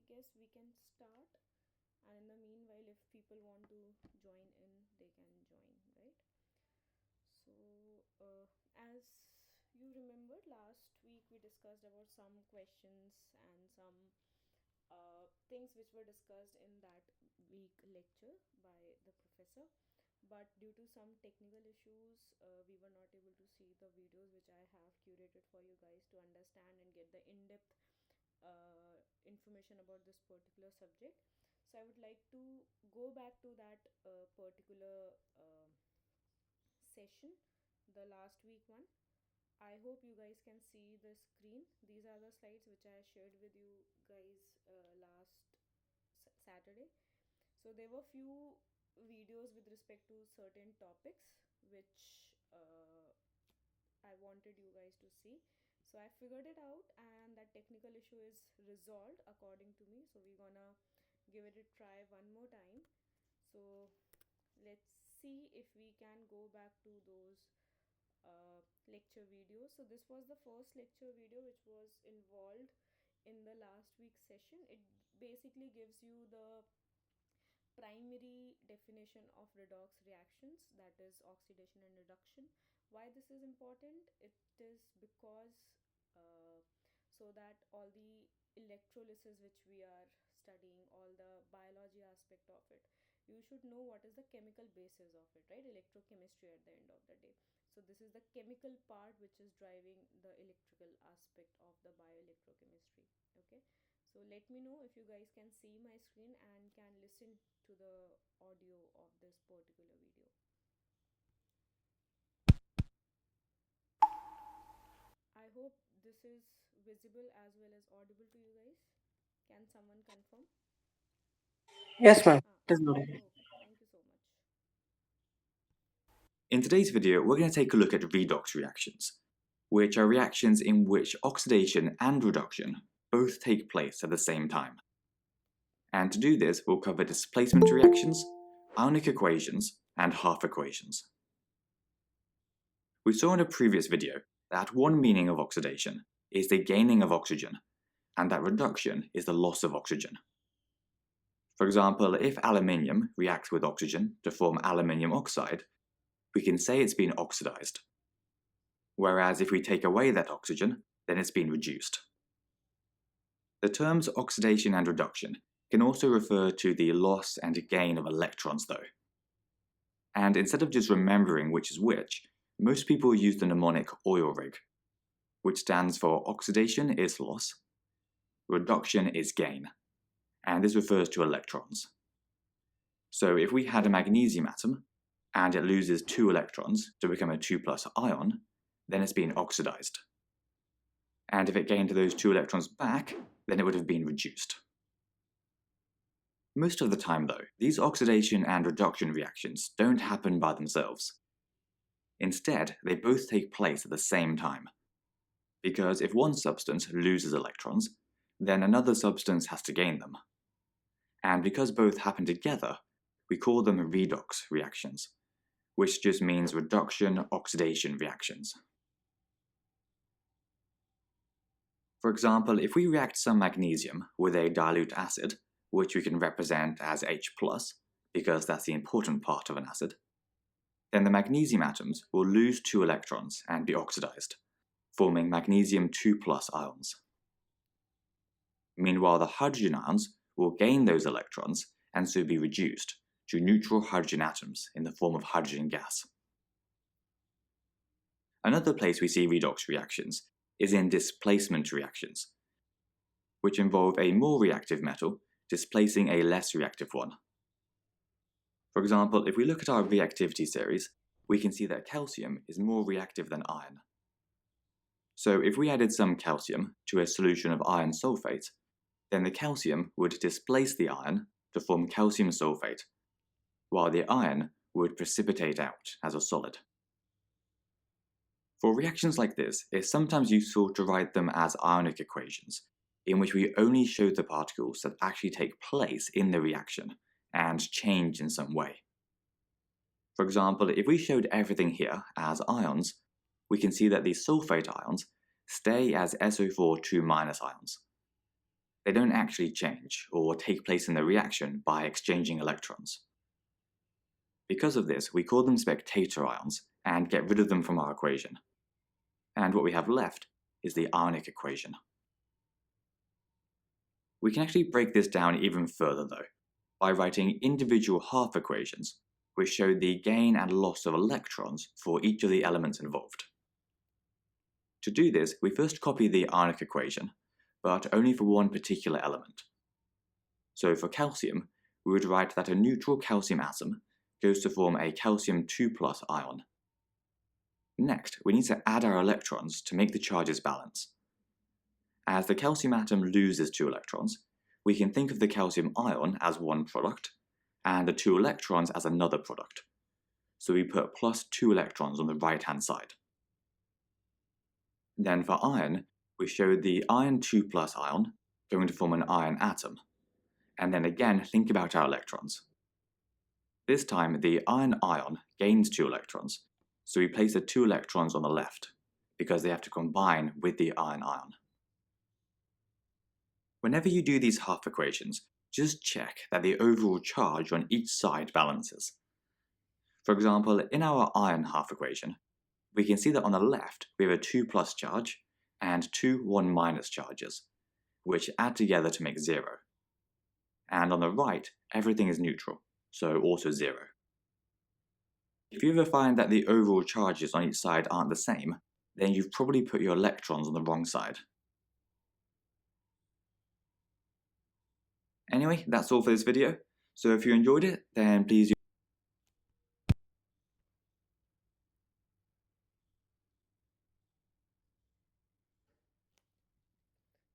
guess we can start. And in the meanwhile, if people want to join in, they can join, right? So, as you remember, last week we discussed about some questions and some things which were discussed in that week lecture by the professor. But due to some technical issues, we were not able to see the videos which I have curated for you guys to understand and get the in-depth information about this particular subject. So I would like to go back to that particular session, the last week one. I hope you guys can see the screen. These are the slides which I shared with you guys last Saturday. So there were few videos with respect to certain topics which I wanted you guys to see. So I figured it out and that technical issue is resolved according to me. So we're gonna give it a try one more time. So let's see if we can go back to those lecture videos. So this was the first lecture video which was involved in the last week's session. It basically gives you the primary definition of redox reactions, that is oxidation and reduction. Why this is important? It is because so that all the electrolysis which we are studying, all the biology aspect of it, you should know what is the chemical basis of it, right? Electrochemistry at the end of the day. So this is the chemical part which is driving the electrical aspect of the bioelectrochemistry. Okay, so let me know if you guys can see my screen and can listen to the audio of this particular video. I hope this is visible as well as audible to you guys. Can someone confirm? Yes, ma'am. It is Okay, noted. thank you so much. In today's video, we're going to take a look at redox reactions, which are reactions in which oxidation and reduction both take place at the same time. And to do this, we'll cover displacement reactions, ionic equations, and half equations. We saw in a previous video that one meaning of oxidation is the gaining of oxygen, and that reduction is the loss of oxygen. For example, if aluminium reacts with oxygen to form aluminium oxide, we can say it's been oxidized. Whereas if we take away that oxygen, then it's been reduced. The terms oxidation and reduction can also refer to the loss and gain of electrons though. And instead of just remembering which is which, most people use the mnemonic OIL-RIG, which stands for oxidation is loss, reduction is gain, and this refers to electrons. So if we had a magnesium atom, and it loses 2 electrons to become a 2+ ion, then it's been oxidized. And if it gained those 2 electrons back, then it would have been reduced. Most of the time though, these oxidation and reduction reactions don't happen by themselves. Instead, they both take place at the same time. Because if one substance loses electrons, then another substance has to gain them. And because both happen together, we call them redox reactions, which just means reduction-oxidation reactions. For example, if we react some magnesium with a dilute acid, which we can represent as H+, because that's the important part of an acid, then the magnesium atoms will lose 2 electrons and be oxidized, forming magnesium 2+ ions. Meanwhile, the hydrogen ions will gain those electrons and so be reduced to neutral hydrogen atoms in the form of hydrogen gas. Another place we see redox reactions is in displacement reactions, which involve a more reactive metal displacing a less reactive one. For example, if we look at our reactivity series, we can see that calcium is more reactive than iron. So if we added some calcium to a solution of iron sulfate, then the calcium would displace the iron to form calcium sulfate, while the iron would precipitate out as a solid. For reactions like this, it's sometimes useful to write them as ionic equations, in which we only show the particles that actually take place in the reaction and change in some way. For example, if we showed everything here as ions, we can see that the sulfate ions stay as SO4 2- ions. they don't actually change or take place in the reaction by exchanging electrons. Because of this, we call them spectator ions and get rid of them from our equation. And what we have left is the ionic equation. We can actually break this down even further though, by writing individual half equations which show the gain and loss of electrons for each of the elements involved. To do this, we first copy the ionic equation, but only for one particular element. So for calcium, we would write that a neutral calcium atom goes to form a calcium 2+ ion. Next, we need to add our electrons to make the charges balance. As the calcium atom loses 2 electrons, we can think of the calcium ion as one product, and the 2 electrons as another product. So we put +2 electrons on the right-hand side. Then for iron, we show the iron 2+ ion going to form an iron atom, and then again think about our electrons. This time the iron ion gains 2 electrons, so we place the 2 electrons on the left, because they have to combine with the iron ion. Whenever you do these half equations, just check that the overall charge on each side balances. For example, in our iron half equation, we can see that on the left we have a 2+ charge and 2 1- charges, which add together to make 0. And on the right, everything is neutral, so also 0. If you ever find that the overall charges on each side aren't the same, then you've probably put your electrons on the wrong side. Anyway, that's all for this video, so if you enjoyed it, then please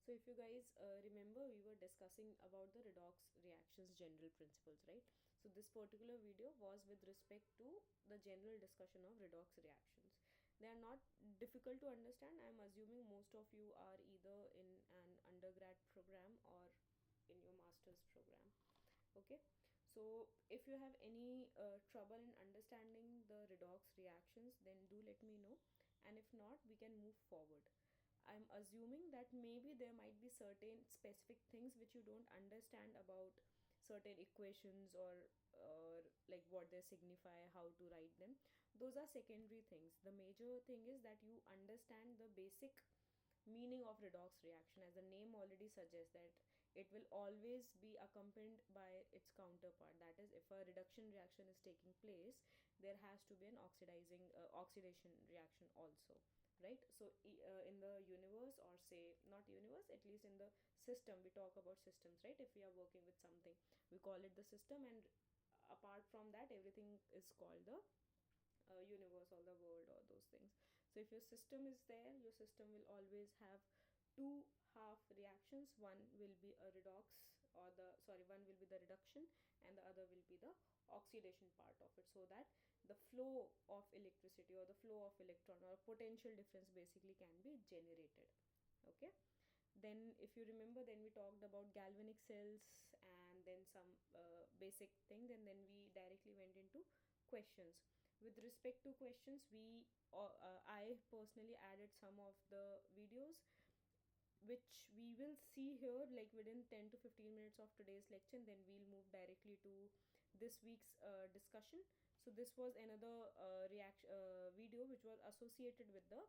So if you guys remember, we were discussing about the redox reactions general principles, right? So this particular video was with respect to the general discussion of redox reactions. They are not difficult to understand. I'm assuming most of you are either in an undergrad program or in your master's program. Okay, so if you have any trouble in understanding the redox reactions, then do let me know, and if not, we can move forward. I'm assuming that maybe there might be certain specific things which you don't understand about certain equations, or like what they signify, how to write them. Those are secondary things. The major thing is that you understand the basic meaning of redox reaction. As the name already suggests, that it will always be accompanied by its counterpart. That is, if a reduction reaction is taking place, there has to be an oxidation reaction also, right? So in the universe, or say not universe, at least in the system, we talk about systems, right? If we are working with something, we call it the system, and apart from that, everything is called the universe or the world, or those things. So if your system is there, your system will always have 2 half reactions. One will be a redox, one will be the reduction, and the other will be the oxidation part of it, so that the flow of electricity, or the flow of electron, or potential difference basically can be generated. Okay, then if you remember, then we talked about galvanic cells, and then some basic things, and then we directly went into questions. With respect to questions, I personally added some of the videos which we will see here like within 10 to 15 minutes of today's lecture, and then we'll move directly to this week's discussion. So this was another video which was associated with the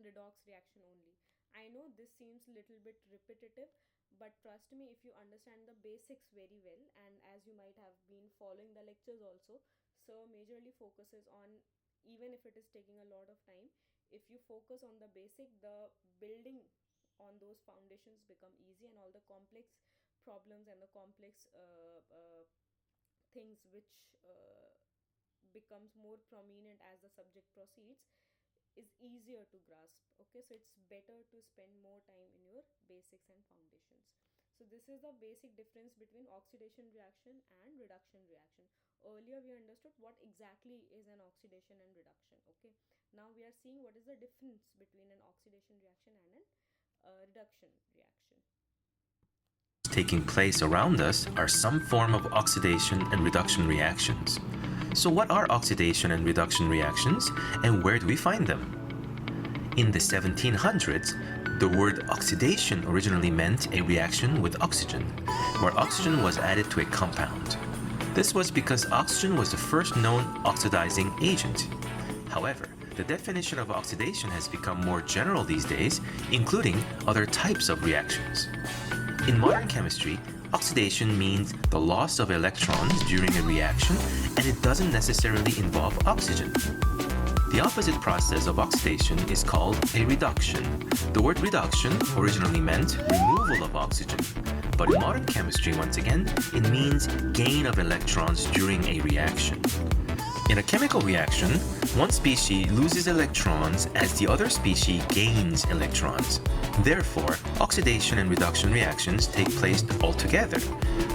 redox reaction only. I know this seems a little bit repetitive, but trust me, if you understand the basics very well, and as you might have been following the lectures also, so majorly focuses on, even if it is taking a lot of time, if you focus on the basic, the building on those foundations become easy, and all the complex problems and the complex things which becomes more prominent as the subject proceeds is easier to grasp. Okay, so it's better to spend more time in your basics and foundations. So this is the basic difference between oxidation reaction and reduction reaction. Earlier we understood what exactly is an oxidation and reduction. Okay, now we are seeing what is the difference between an oxidation reaction and an reduction reaction. Taking place around us are some form of oxidation and reduction reactions. So what are oxidation and reduction reactions, and where do we find them? In the 1700s, the word oxidation originally meant a reaction with oxygen, where oxygen was added to a compound. This was because oxygen was the first known oxidizing agent. However, the definition of oxidation has become more general these days, including other types of reactions. In modern chemistry, oxidation means the loss of electrons during a reaction, and it doesn't necessarily involve oxygen. The opposite process of oxidation is called a reduction. The word reduction originally meant removal of oxygen, but in modern chemistry, once again, it means gain of electrons during a reaction. In a chemical reaction, one species loses electrons as the other species gains electrons. Therefore, oxidation and reduction reactions take place altogether.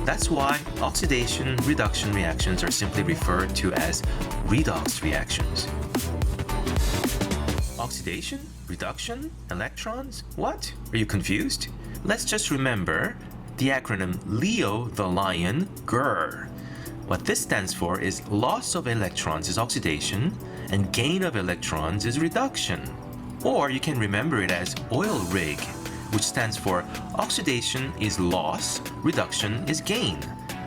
That's why oxidation-reduction reactions are simply referred to as redox reactions. Oxidation? Reduction? Electrons? What? Are you confused? Let's just remember the acronym Leo the Lion, GER. What this stands for is loss of electrons is oxidation and gain of electrons is reduction. Or you can remember it as oil rig, which stands for oxidation is loss, reduction is gain.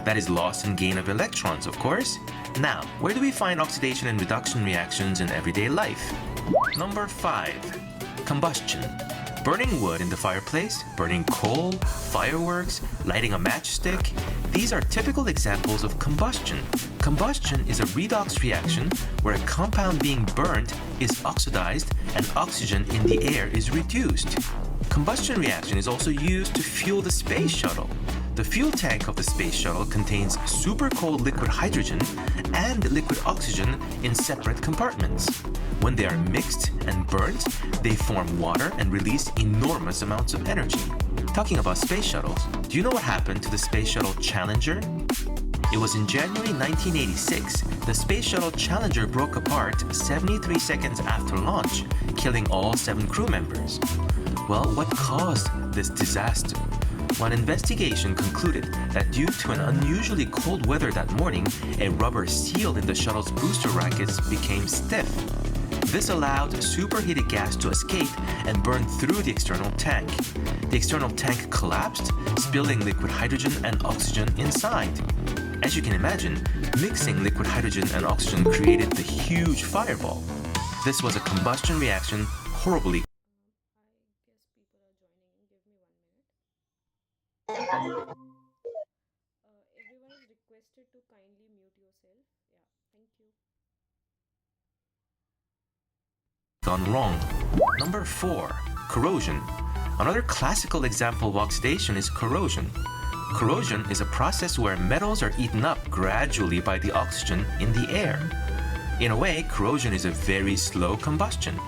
That is loss and gain of electrons, of course. Now, where do we find oxidation and reduction reactions in everyday life? Number 5. Combustion. Burning wood in the fireplace, burning coal, fireworks, lighting a matchstick. These are typical examples of combustion. Combustion is a redox reaction where a compound being burnt is oxidized and oxygen in the air is reduced. Combustion reaction is also used to fuel the space shuttle. The fuel tank of the space shuttle contains super cold liquid hydrogen and liquid oxygen in separate compartments. When they are mixed and burnt, they form water and release enormous amounts of energy. Talking about space shuttles, do you know what happened to the Space Shuttle Challenger? It was in January 1986, the Space Shuttle Challenger broke apart 73 seconds after launch, killing all 7 crew members. Well, what caused this disaster? One investigation concluded that due to an unusually cold weather that morning, a rubber seal in the shuttle's booster rockets became stiff. This allowed superheated gas to escape and burn through the external tank. The external tank collapsed, spilling liquid hydrogen and oxygen inside. As you can imagine, mixing liquid hydrogen and oxygen created the huge fireball. This was a combustion reaction horribly. Everyone is requested to kindly mute yourself. Yeah, thank you. Gone wrong. Number 4. Corrosion. Another classical example of oxidation is corrosion. Corrosion is a process where metals are eaten up gradually by the oxygen in the air. In a way, corrosion is a very slow combustion.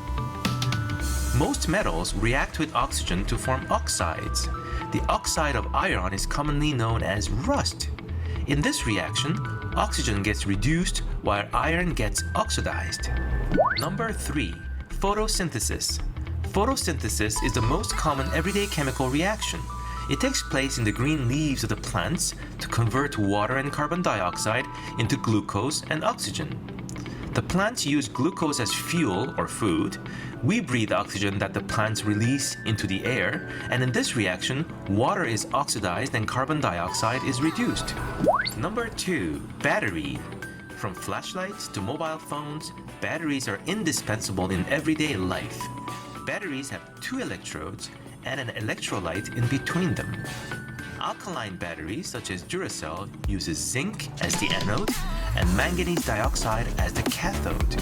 Most metals react with oxygen to form oxides. The oxide of iron is commonly known as rust. In this reaction, oxygen gets reduced while iron gets oxidized. Number 3. Photosynthesis. Photosynthesis is the most common everyday chemical reaction. It takes place in the green leaves of the plants to convert water and carbon dioxide into glucose and oxygen. The plants use glucose as fuel or food. We breathe oxygen that the plants release into the air, and in this reaction, water is oxidized and carbon dioxide is reduced. Number 2. Battery. From flashlights to mobile phones, batteries are indispensable in everyday life. Batteries have 2 electrodes and an electrolyte in between them. Alkaline batteries such as Duracell uses zinc as the anode and manganese dioxide as the cathode.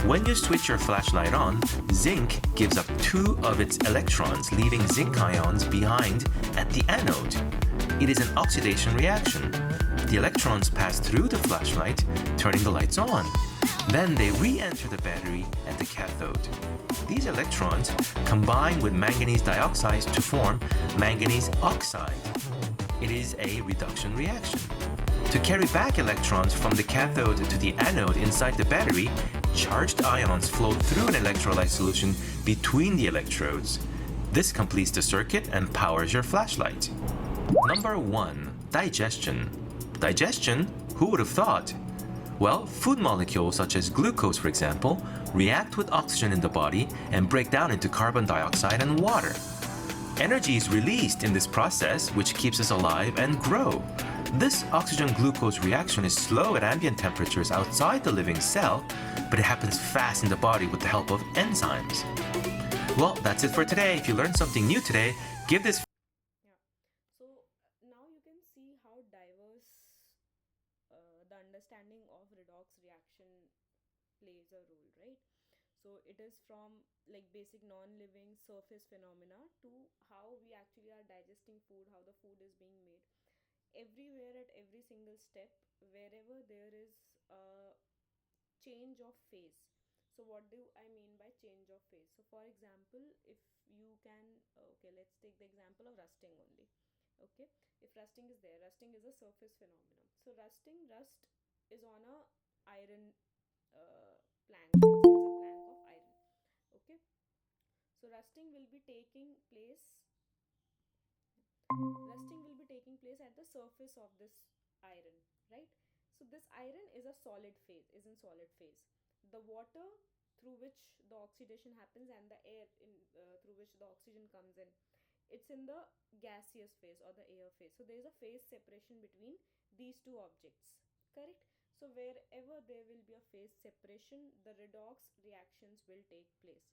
When you switch your flashlight on, zinc gives up 2 of its electrons, leaving zinc ions behind at the anode. It is an oxidation reaction. The electrons pass through the flashlight, turning the lights on. Then they re-enter the battery at the cathode. These electrons combine with manganese dioxide to form manganese oxide. It is a reduction reaction. To carry back electrons from the cathode to the anode inside the battery, charged ions flow through an electrolyte solution between the electrodes. This completes the circuit and powers your flashlight. Number 1. Digestion. Digestion? Who would have thought? Well, food molecules such as glucose, for example, react with oxygen in the body and break down into carbon dioxide and water. Energy is released in this process, which keeps us alive and grow. This oxygen-glucose reaction is slow at ambient temperatures outside the living cell, but it happens fast in the body with the help of enzymes. Well, that's it for today. If you learned something new today, give this Yeah. So now you can see how diverse the understanding of redox reaction plays a role, right? So it is from like basic non-living surface phenomena to how we actually are digesting food, how the food is being made. Everywhere at every single step, wherever there is a change of phase. So what do I mean by change of phase? So for example, if you can, okay, let's take the example of rusting only. Okay, if rusting is there, rusting is a surface phenomenon. So rust is on a iron plank. It's a plank of iron. Okay, so rusting will be taking place at the surface of this iron, right? So this iron is a solid phase, is in solid phase. The water through which the oxidation happens and the air through which the oxygen comes in, it's in the gaseous phase or the air phase. So there is a phase separation between these two objects, correct? So wherever there will be a phase separation, the redox reactions will take place.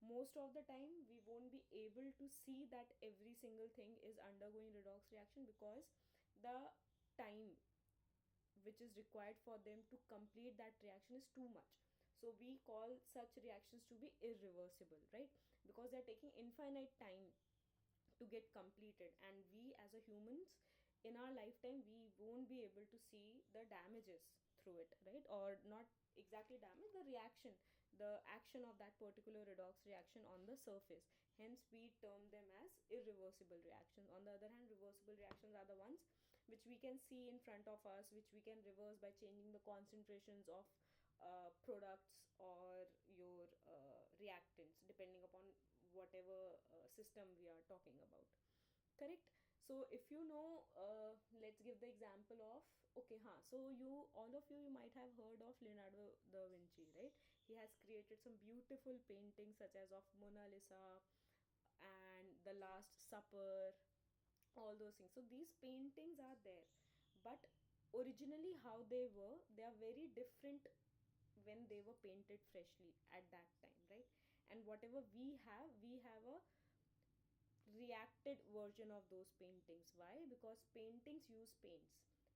Most of the time we won't be able to see that every single thing is undergoing redox reaction, because the time which is required for them to complete that reaction is too much. So we call such reactions to be irreversible, right? Because they're taking infinite time to get completed, and we as a humans, in our lifetime, we won't be able to see the damages through it, right? Or not exactly damage, the reaction, the action of that particular redox reaction on the surface. Hence we term them as irreversible reactions. On the other hand, reversible reactions are the ones which we can see in front of us, which we can reverse by changing the concentrations of products or your reactants, depending upon whatever system we are talking about, correct? So if you know, let's give the example of, okay, so you, all of you might have heard of Leonardo da Vinci, right? He has created some beautiful paintings such as of Mona Lisa and The Last Supper, all those things. So these paintings are there, but originally how they are very different when they were painted freshly at that time, right? And whatever we have a reacted version of those paintings. Why? Because paintings use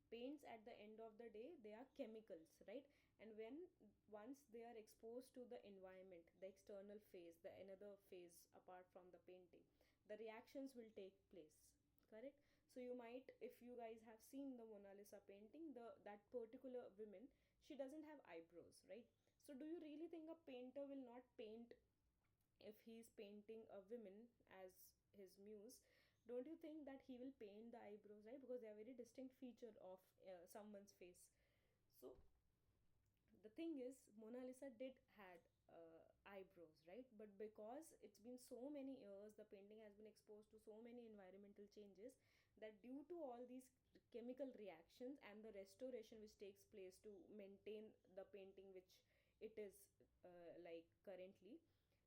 paints at the end of the day, they are chemicals, right? And when once they are exposed to the environment, the external phase, the another phase apart from the painting, the reactions will take place, correct? So you might, if you guys have seen the Mona Lisa painting, the that particular woman, she doesn't have eyebrows, right? So do you really think a painter will not paint, if he's painting a woman as his muse, don't you think that he will paint the eyebrows, right? Because they are very distinct feature of someone's face. So the thing is, Mona Lisa did had eyebrows, right? But because it's been so many years, the painting has been exposed to so many environmental changes, that due to all these chemical reactions and the restoration which takes place to maintain the painting which it is like currently,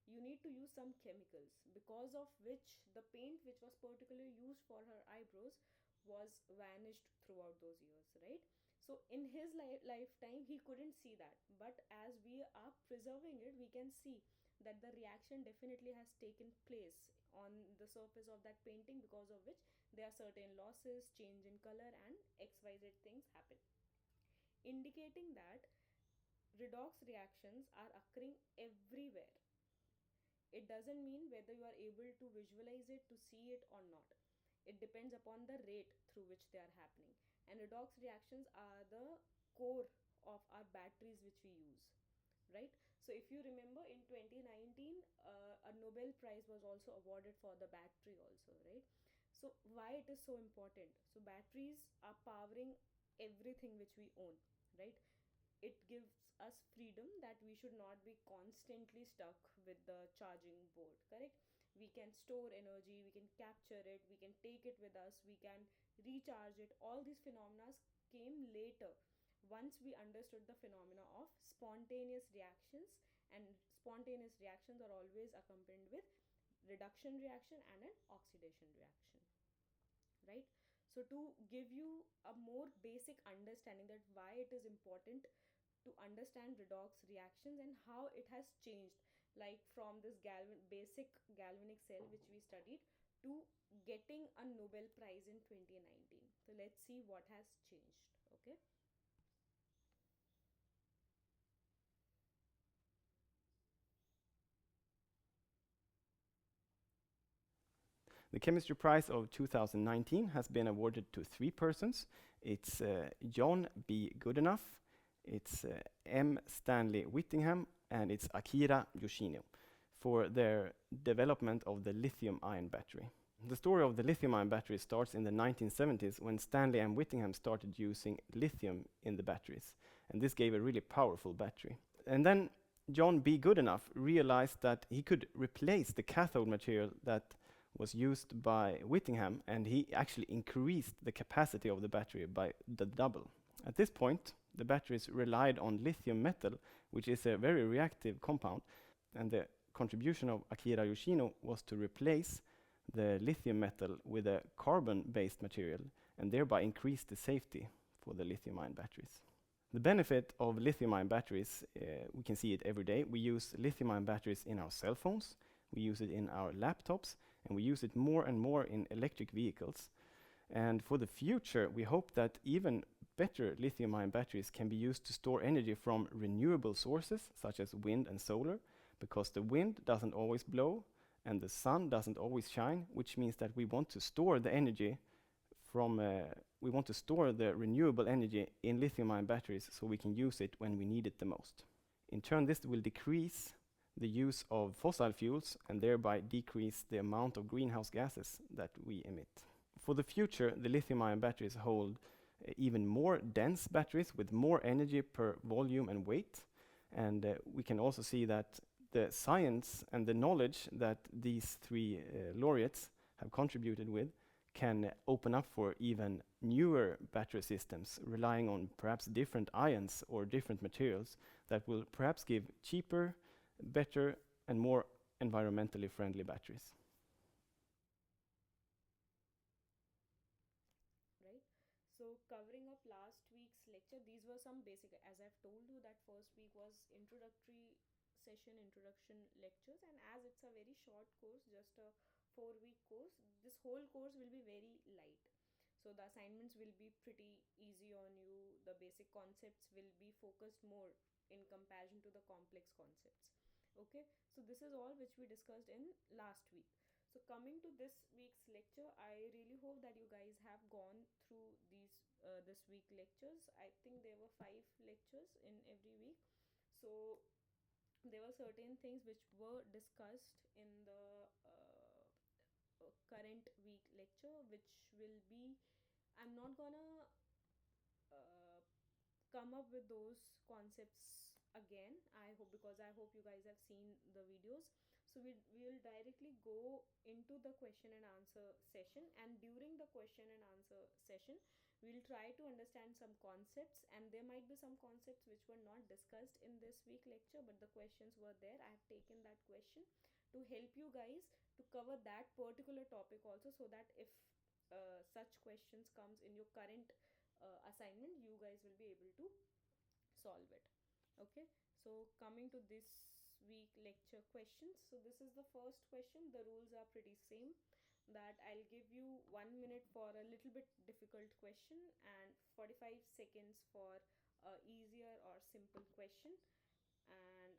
you need to use some chemicals, because of which the paint which was particularly used for her eyebrows was vanished throughout those years, right? So in his lifetime he couldn't see that, but as we are preserving it, we can see that the reaction definitely has taken place on the surface of that painting, because of which there are certain losses, change in color, and xyz things happen, indicating that redox reactions are occurring everywhere. It doesn't mean whether you are able to visualize it, to see it or not. It depends upon the rate through which they are happening. And redox reactions are the core of our batteries which we use, right? So if you remember, in 2019 a Nobel Prize was also awarded for the battery also, right? So why it is so important? So batteries are powering everything which we own, right? It gives us freedom, that we should not be constantly stuck with the charging board, correct? We can store energy, we can capture it, we can take it with us, we can recharge it. All these phenomena came later. once we understood the phenomena of spontaneous reactions, and spontaneous reactions are always accompanied with reduction reaction and an oxidation reaction, right? So to give you a more basic understanding that why it is important to understand redox reactions and how it has changed, like from this basic galvanic cell which we studied to getting a Nobel Prize in 2019. So let's see what has changed. Okay. The Chemistry Prize of 2019 has been awarded to 3 persons. It's John B. Goodenough, it's M. Stanley Whittingham, and it's Akira Yoshino for their development of the lithium-ion battery. The story of the lithium-ion battery starts in the 1970s when Stanley and Whittingham started using lithium in the batteries, and this gave a really powerful battery. And then John B. Goodenough realized that he could replace the cathode material that was used by Whittingham, and he actually increased the capacity of the battery by the double. At this point, the batteries relied on lithium metal, which is a very reactive compound, and the contribution of Akira Yoshino was to replace the lithium metal with a carbon-based material and thereby increase the safety for the lithium-ion batteries. The benefit of lithium-ion batteries, we can see it every day. We use lithium-ion batteries in our cell phones, we use it in our laptops, and we use it more and more in electric vehicles. And for the future, we hope that even better lithium-ion batteries can be used to store energy from renewable sources, such as wind and solar, because the wind doesn't always blow and the sun doesn't always shine, which means that we want to store the energy from, we want to store the renewable energy in lithium-ion batteries so we can use it when we need it the most. In turn, this will decrease the use of fossil fuels and thereby decrease the amount of greenhouse gases that we emit. For the future, the lithium-ion batteries hold even more dense batteries with more energy per volume and weight. And we can also see that the science and the knowledge that these 3 laureates have contributed with can open up for even newer battery systems, relying on perhaps different ions or different materials that will perhaps give cheaper, better, and more environmentally friendly batteries. Right. So covering up last week's lecture, these were some basic, as I've told you, that first week was introduction lectures, and as it's a very short course, just a 4-week course, this whole course will be very light. So the assignments will be pretty easy on you. The basic concepts will be focused more in comparison to the complex concepts. Okay, so this is all which we discussed in last week. So coming to this week's lecture, I really hope that you guys have gone through these this week lectures. I think there were 5 lectures in every week. So there were certain things which were discussed in the current week lecture, which will be, I'm not gonna uh, come up with those concepts again, I hope, because I hope you guys have seen the videos. So we will directly go into the question and answer session, and during the question and answer session we'll try to understand some concepts, and there might be some concepts which were not discussed in this week lecture but the questions were there. I have taken that question to help you guys to cover that particular topic also, so that if such questions comes in your current assignment, you guys will be able to solve it. Okay, so coming to this week lecture questions, so this is the first question. The rules are pretty same, that I'll give you 1 minute for a little bit difficult question and 45 seconds for a easier or simple question, and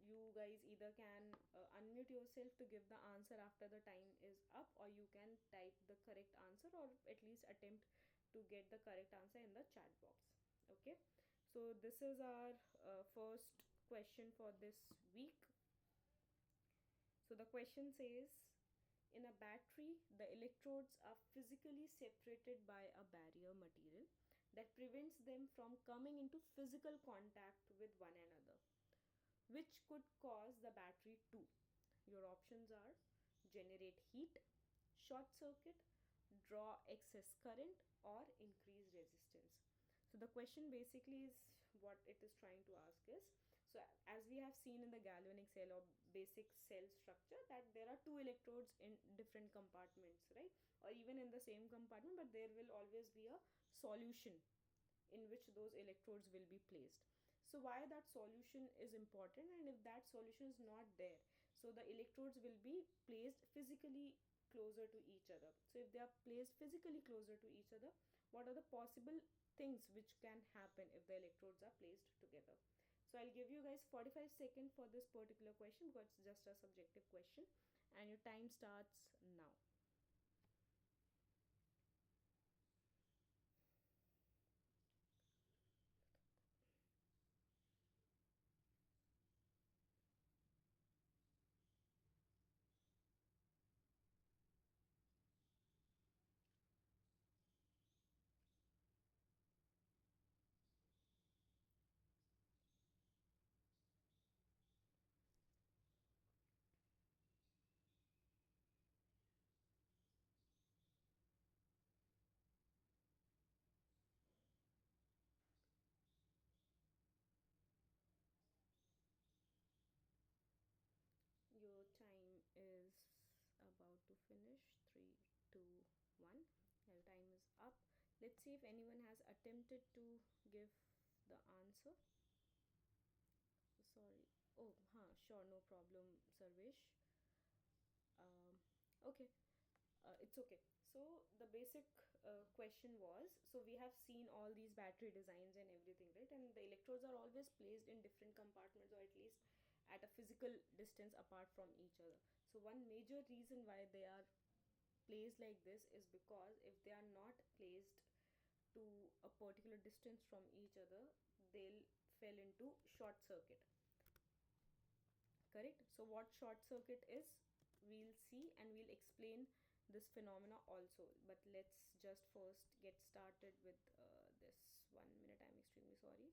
you guys either can unmute yourself to give the answer after the time is up, or you can type the correct answer, or at least attempt to get the correct answer in the chat box. Okay, so this is our first question for this week. So the question says, in a battery, the electrodes are physically separated by a barrier material that prevents them from coming into physical contact with one another. Which could cause the battery to? Your options are generate heat, short circuit, draw excess current, or increase resistance. So the question basically is, what it is trying to ask is, so as we have seen in the galvanic cell or basic cell structure, that there are two electrodes in different compartments, right? Or even in the same compartment, but there will always be a solution in which those electrodes will be placed. So why that solution is important, and if that solution is not there, so the electrodes will be placed physically closer to each other. So if they are placed physically closer to each other, what are the possible things which can happen if the electrodes are placed together? So I'll give you guys 45 seconds for this particular question because it's just a subjective question, and your time starts now. Your time is about to finish. 3, 2, 1. Your time is up. Let's see if anyone has attempted to give the answer. Sorry. Oh, sure, no problem, Sarvesh. Okay, it's okay. So the basic question was, so we have seen all these battery designs and everything, right? And the electrodes are always placed in different compartments, or at least at a physical distance apart from each other. So one major reason why they are placed like this is because if they are not placed to a particular distance from each other, they'll fall into short circuit. Correct? So what short circuit is, we'll see and we'll explain this phenomena also, but let's just first get started with this. 1 minute, I'm extremely sorry.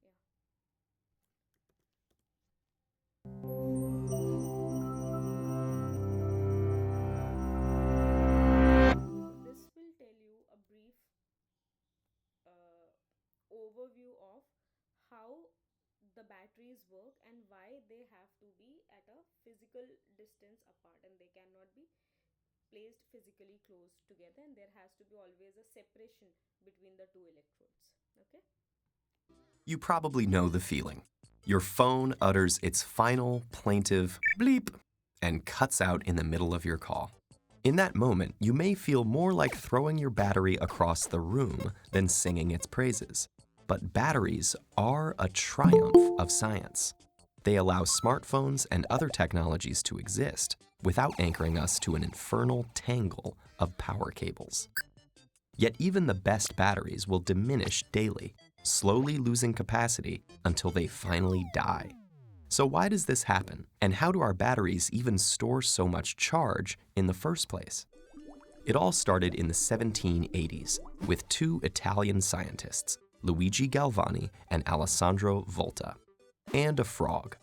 Yeah. So this will tell you a brief overview of how the batteries work and why they have to be at a physical distance apart, and they cannot be placed physically close together, and there has to be always a separation between the two electrodes. Okay. You probably know the feeling. Your phone utters its final plaintive bleep and cuts out in the middle of your call. In that moment, you may feel more like throwing your battery across the room than singing its praises. But batteries are a triumph of science. They allow smartphones and other technologies to exist without anchoring us to an infernal tangle of power cables. Yet even the best batteries will diminish daily, slowly losing capacity until they finally die. So why does this happen? And how do our batteries even store so much charge in the first place? It all started in the 1780s with two Italian scientists, Luigi Galvani and Alessandro Volta, and a frog.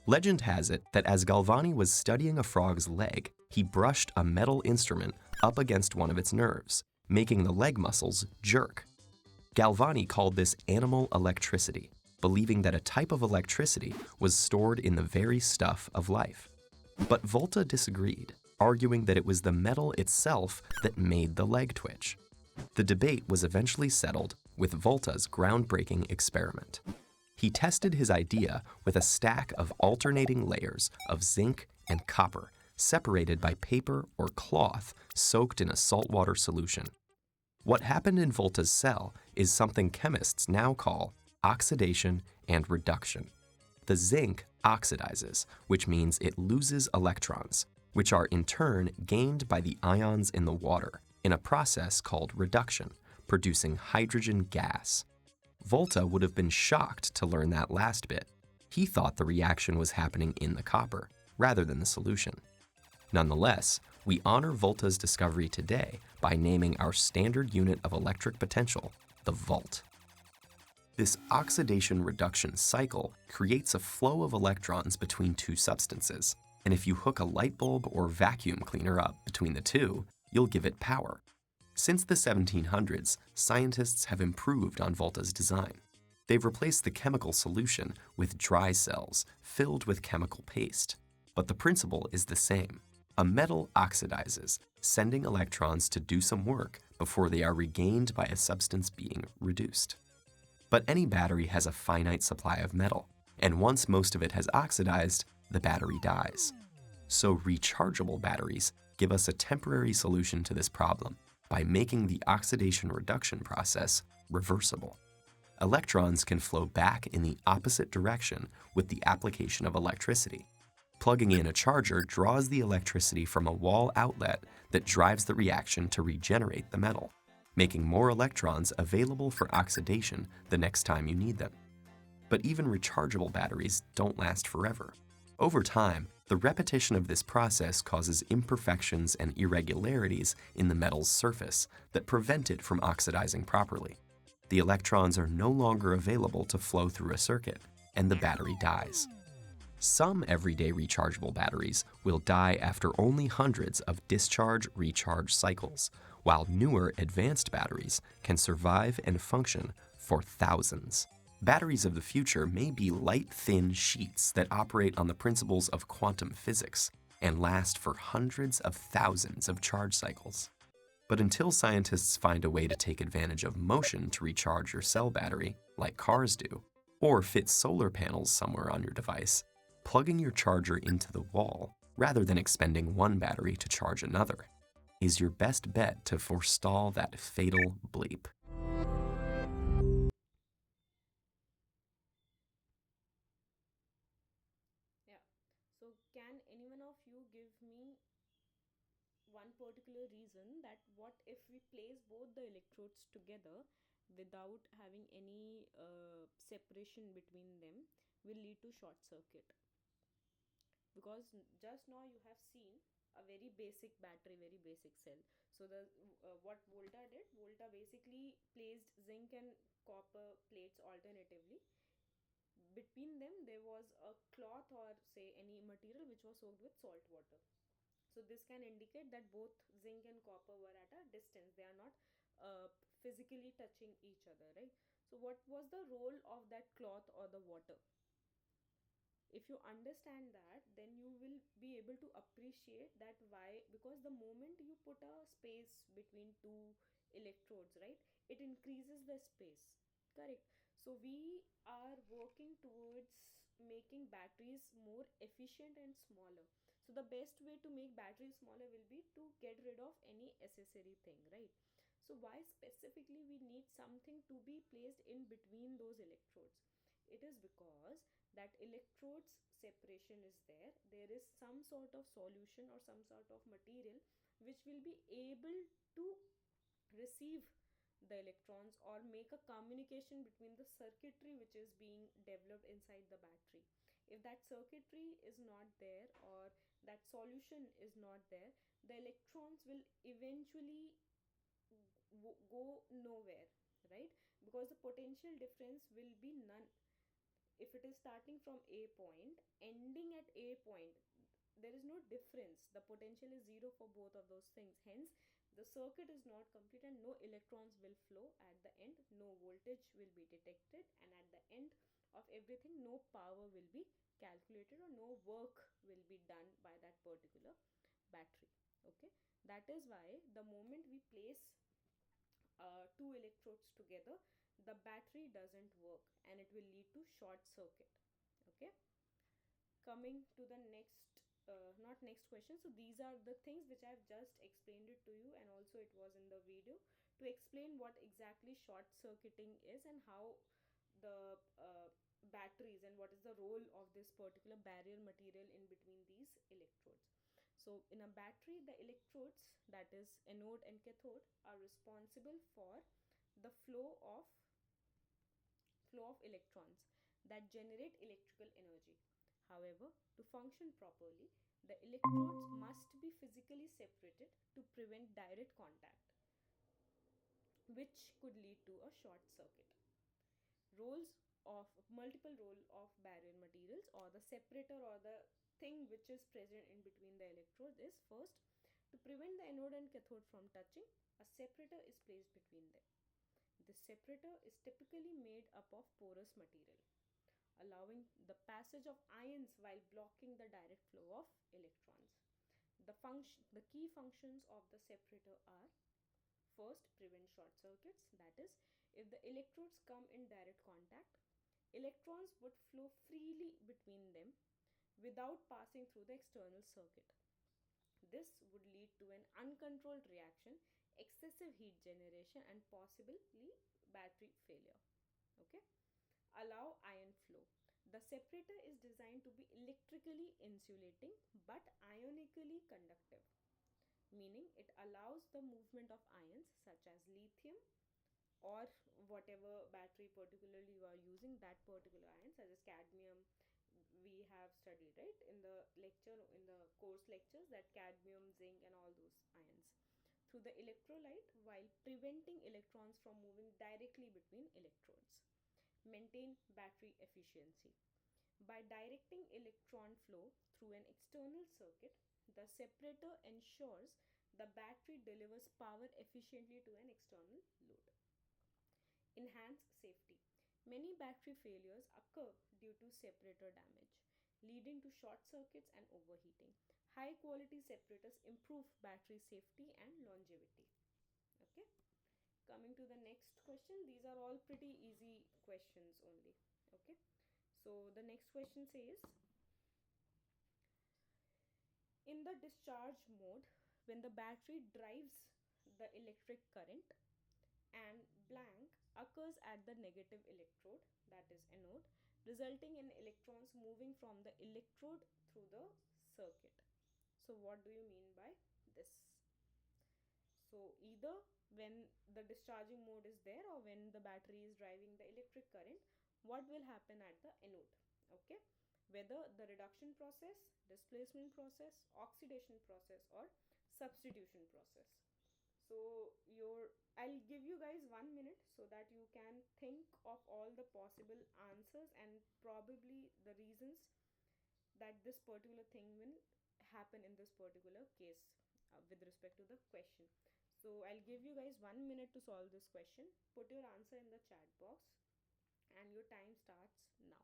Legend has it that as Galvani was studying a frog's leg, he brushed a metal instrument up against one of its nerves, making the leg muscles jerk. Galvani called this animal electricity, believing that a type of electricity was stored in the very stuff of life. But Volta disagreed, arguing that it was the metal itself that made the leg twitch. The debate was eventually settled with Volta's groundbreaking experiment. He tested his idea with a stack of alternating layers of zinc and copper separated by paper or cloth soaked in a saltwater solution. What happened in Volta's cell is something chemists now call oxidation and reduction. The zinc oxidizes, which means it loses electrons, which are in turn gained by the ions in the water in a process called reduction, producing hydrogen gas. Volta would have been shocked to learn that last bit. He thought the reaction was happening in the copper, rather than the solution. Nonetheless, we honor Volta's discovery today by naming our standard unit of electric potential the volt. This oxidation-reduction cycle creates a flow of electrons between two substances, and if you hook a light bulb or vacuum cleaner up between the two, you'll give it power. Since the 1700s, scientists have improved on Volta's design. They've replaced the chemical solution with dry cells filled with chemical paste. But the principle is the same. A metal oxidizes, sending electrons to do some work before they are regained by a substance being reduced. But any battery has a finite supply of metal, and once most of it has oxidized, the battery dies. So rechargeable batteries give us a temporary solution to this problem by making the oxidation reduction process reversible. Electrons can flow back in the opposite direction with the application of electricity. Plugging in a charger draws the electricity from a wall outlet that drives the reaction to regenerate the metal, making more electrons available for oxidation the next time you need them. But even rechargeable batteries don't last forever. Over time, the repetition of this process causes imperfections and irregularities in the metal's surface that prevent it from oxidizing properly. The electrons are no longer available to flow through a circuit, and the battery dies. Some everyday rechargeable batteries will die after only hundreds of discharge-recharge cycles, while newer advanced batteries can survive and function for thousands. Batteries of the future may be light, thin sheets that operate on the principles of quantum physics and last for hundreds of thousands of charge cycles. But until scientists find a way to take advantage of motion to recharge your cell battery, like cars do, or fit solar panels somewhere on your device, plugging your charger into the wall, rather than expending one battery to charge another, is your best bet to forestall that fatal bleep. Yeah. So, can anyone of you give me one particular reason that what if we place both the electrodes together without having any separation between them will lead to short circuit? Because just now you have seen a very basic battery, very basic cell. So the what Volta did, Volta basically placed zinc and copper plates alternatively. Between them there was a cloth or say any material which was soaked with salt water. So this can indicate that both zinc and copper were at a distance, they are not physically touching each other, right? So what was the role of that cloth or the water? If you understand that, then you will be able to appreciate that why, because the moment you put a space between two electrodes, right, it increases the space, correct? So we are working towards making batteries more efficient and smaller. So the best way to make batteries smaller will be to get rid of any accessory thing, right? So why specifically we need something to be placed in between those electrodes? It is because that electrodes separation is there is some sort of solution or some sort of material which will be able to receive the electrons or make a communication between the circuitry which is being developed inside the battery. If that circuitry is not there or that solution is not there, the electrons will eventually go nowhere, right? Because the potential difference will be none. If it is starting from A point ending at A point, there is no difference, the potential is zero for both of those things, hence the circuit is not complete and no electrons will flow at the end, no voltage will be detected, and at the end of everything no power will be calculated or no work will be done by that particular battery. Okay, that is why the moment we place two electrodes together, the battery doesn't work and it will lead to short circuit. Okay, coming to the next not next question, so these are the things which I've just explained it to you, and also it was in the video to explain what exactly short circuiting is and how the batteries and what is the role of this particular barrier material in between these electrodes. So in a battery, the electrodes, that is anode and cathode, are responsible for the flow of electrons that generate electrical energy. However, to function properly, the electrodes must be physically separated to prevent direct contact, which could lead to a short circuit. Roles of multiple role of barrier materials or the separator or the thing which is present in between the electrodes is: first, To prevent the anode and cathode from touching, a separator is placed between them. This separator is typically made up of porous material, allowing the passage of ions while blocking the direct flow of electrons. The key functions of the separator are: first, prevent short circuits, that is, if the electrodes come in direct contact, electrons would flow freely between them without passing through the external circuit. This would lead to an uncontrolled reaction, excessive heat generation, and possibly battery failure. Okay? Allow ion flow. The separator is designed to be electrically insulating but ionically conductive, meaning it allows the movement of ions such as lithium or whatever battery particularly you are using, that particular ion, such as cadmium. We have studied, right, in the course lectures, that cadmium, zinc, and all those ions through the electrolyte, while preventing electrons from moving directly between electrodes. Maintain battery efficiency. By directing electron flow through an external circuit, the separator ensures the battery delivers power efficiently to an external load. Enhance safety. Many battery failures occur due to separator damage, leading to short circuits and overheating. High quality separators improve battery safety and longevity. Okay? Coming to the next question, these are all pretty easy questions only. Okay? So the next question says, in the discharge mode, when the battery drives the electric current and blank occurs at the negative electrode, that is anode, resulting in electrons moving from the electrode through the circuit. So what do you mean by this? So either when the discharging mode is there or when the battery is driving the electric current, what will happen at the anode? Okay, whether the reduction process, displacement process, oxidation process, or substitution process. So I'll give you guys 1 minute so that you can think of all the possible answers and probably the reasons that this particular thing will happen in this particular case with respect to the question. So I'll give you guys 1 minute to solve this question. Put your answer in the chat box and your time starts now.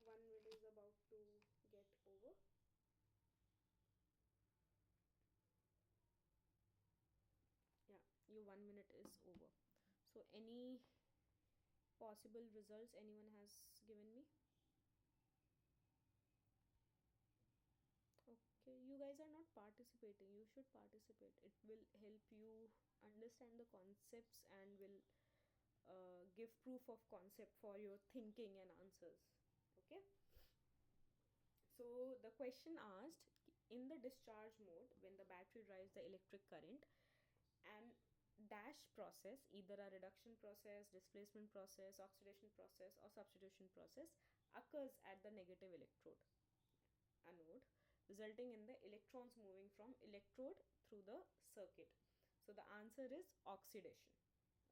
One minute is about to get over. Yeah, your 1 minute is over. So any possible results anyone has given me? Okay, you guys are not participating. You should participate. It will help you understand the concepts and will give proof of concept for your thinking and answers. Okay, so the question asked, in the discharge mode, when the battery drives the electric current, and dash process, either a reduction process, displacement process, oxidation process, or substitution process, occurs at the negative electrode, anode, resulting in the electrons moving from electrode through the circuit. So the answer is oxidation.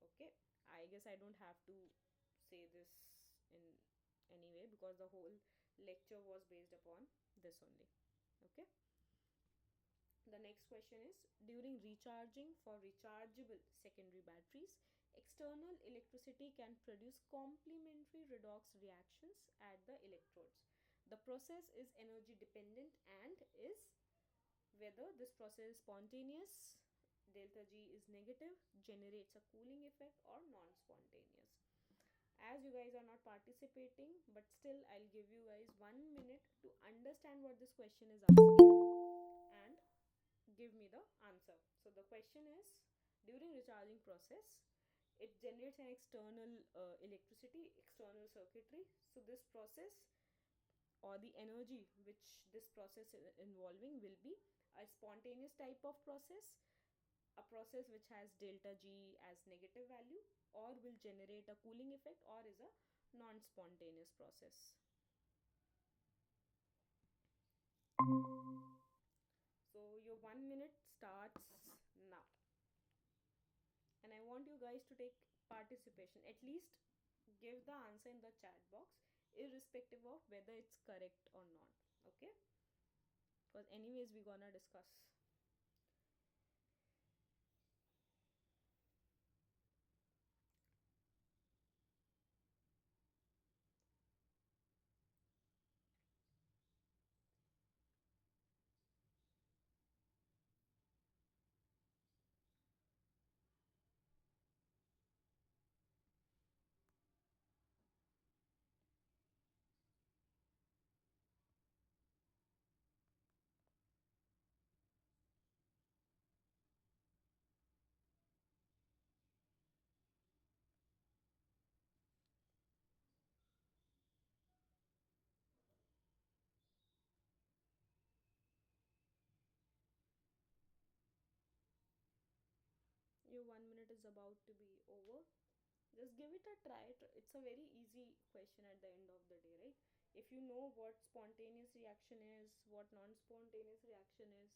Okay, I guess I don't have to say this in any way because the whole lecture was based upon this only. Okay, the next question is, during recharging for rechargeable secondary batteries, external electricity can produce complementary redox reactions at the electrodes. The process is energy dependent and is whether this process is spontaneous, delta G is negative, generates a cooling effect, or non-spontaneous. As you guys are not participating, but still I'll give you guys 1 minute to understand what this question is asking and give me the answer. So the question is, during recharging process, it generates an external electricity, external circuitry. So this process, or the energy which this process is involving, will be a spontaneous type of process, a process which has delta G as negative value, or will generate a cooling effect, or is a non-spontaneous process. So your 1 minute starts now, and I want you guys to take participation. At least give the answer in the chat box, irrespective of whether it's correct or not. Okay? Because anyways, we're gonna discuss. Your 1 minute is about to be over. Just give it a try. It's a very easy question at the end of the day, right? If you know what spontaneous reaction is, what non-spontaneous reaction is,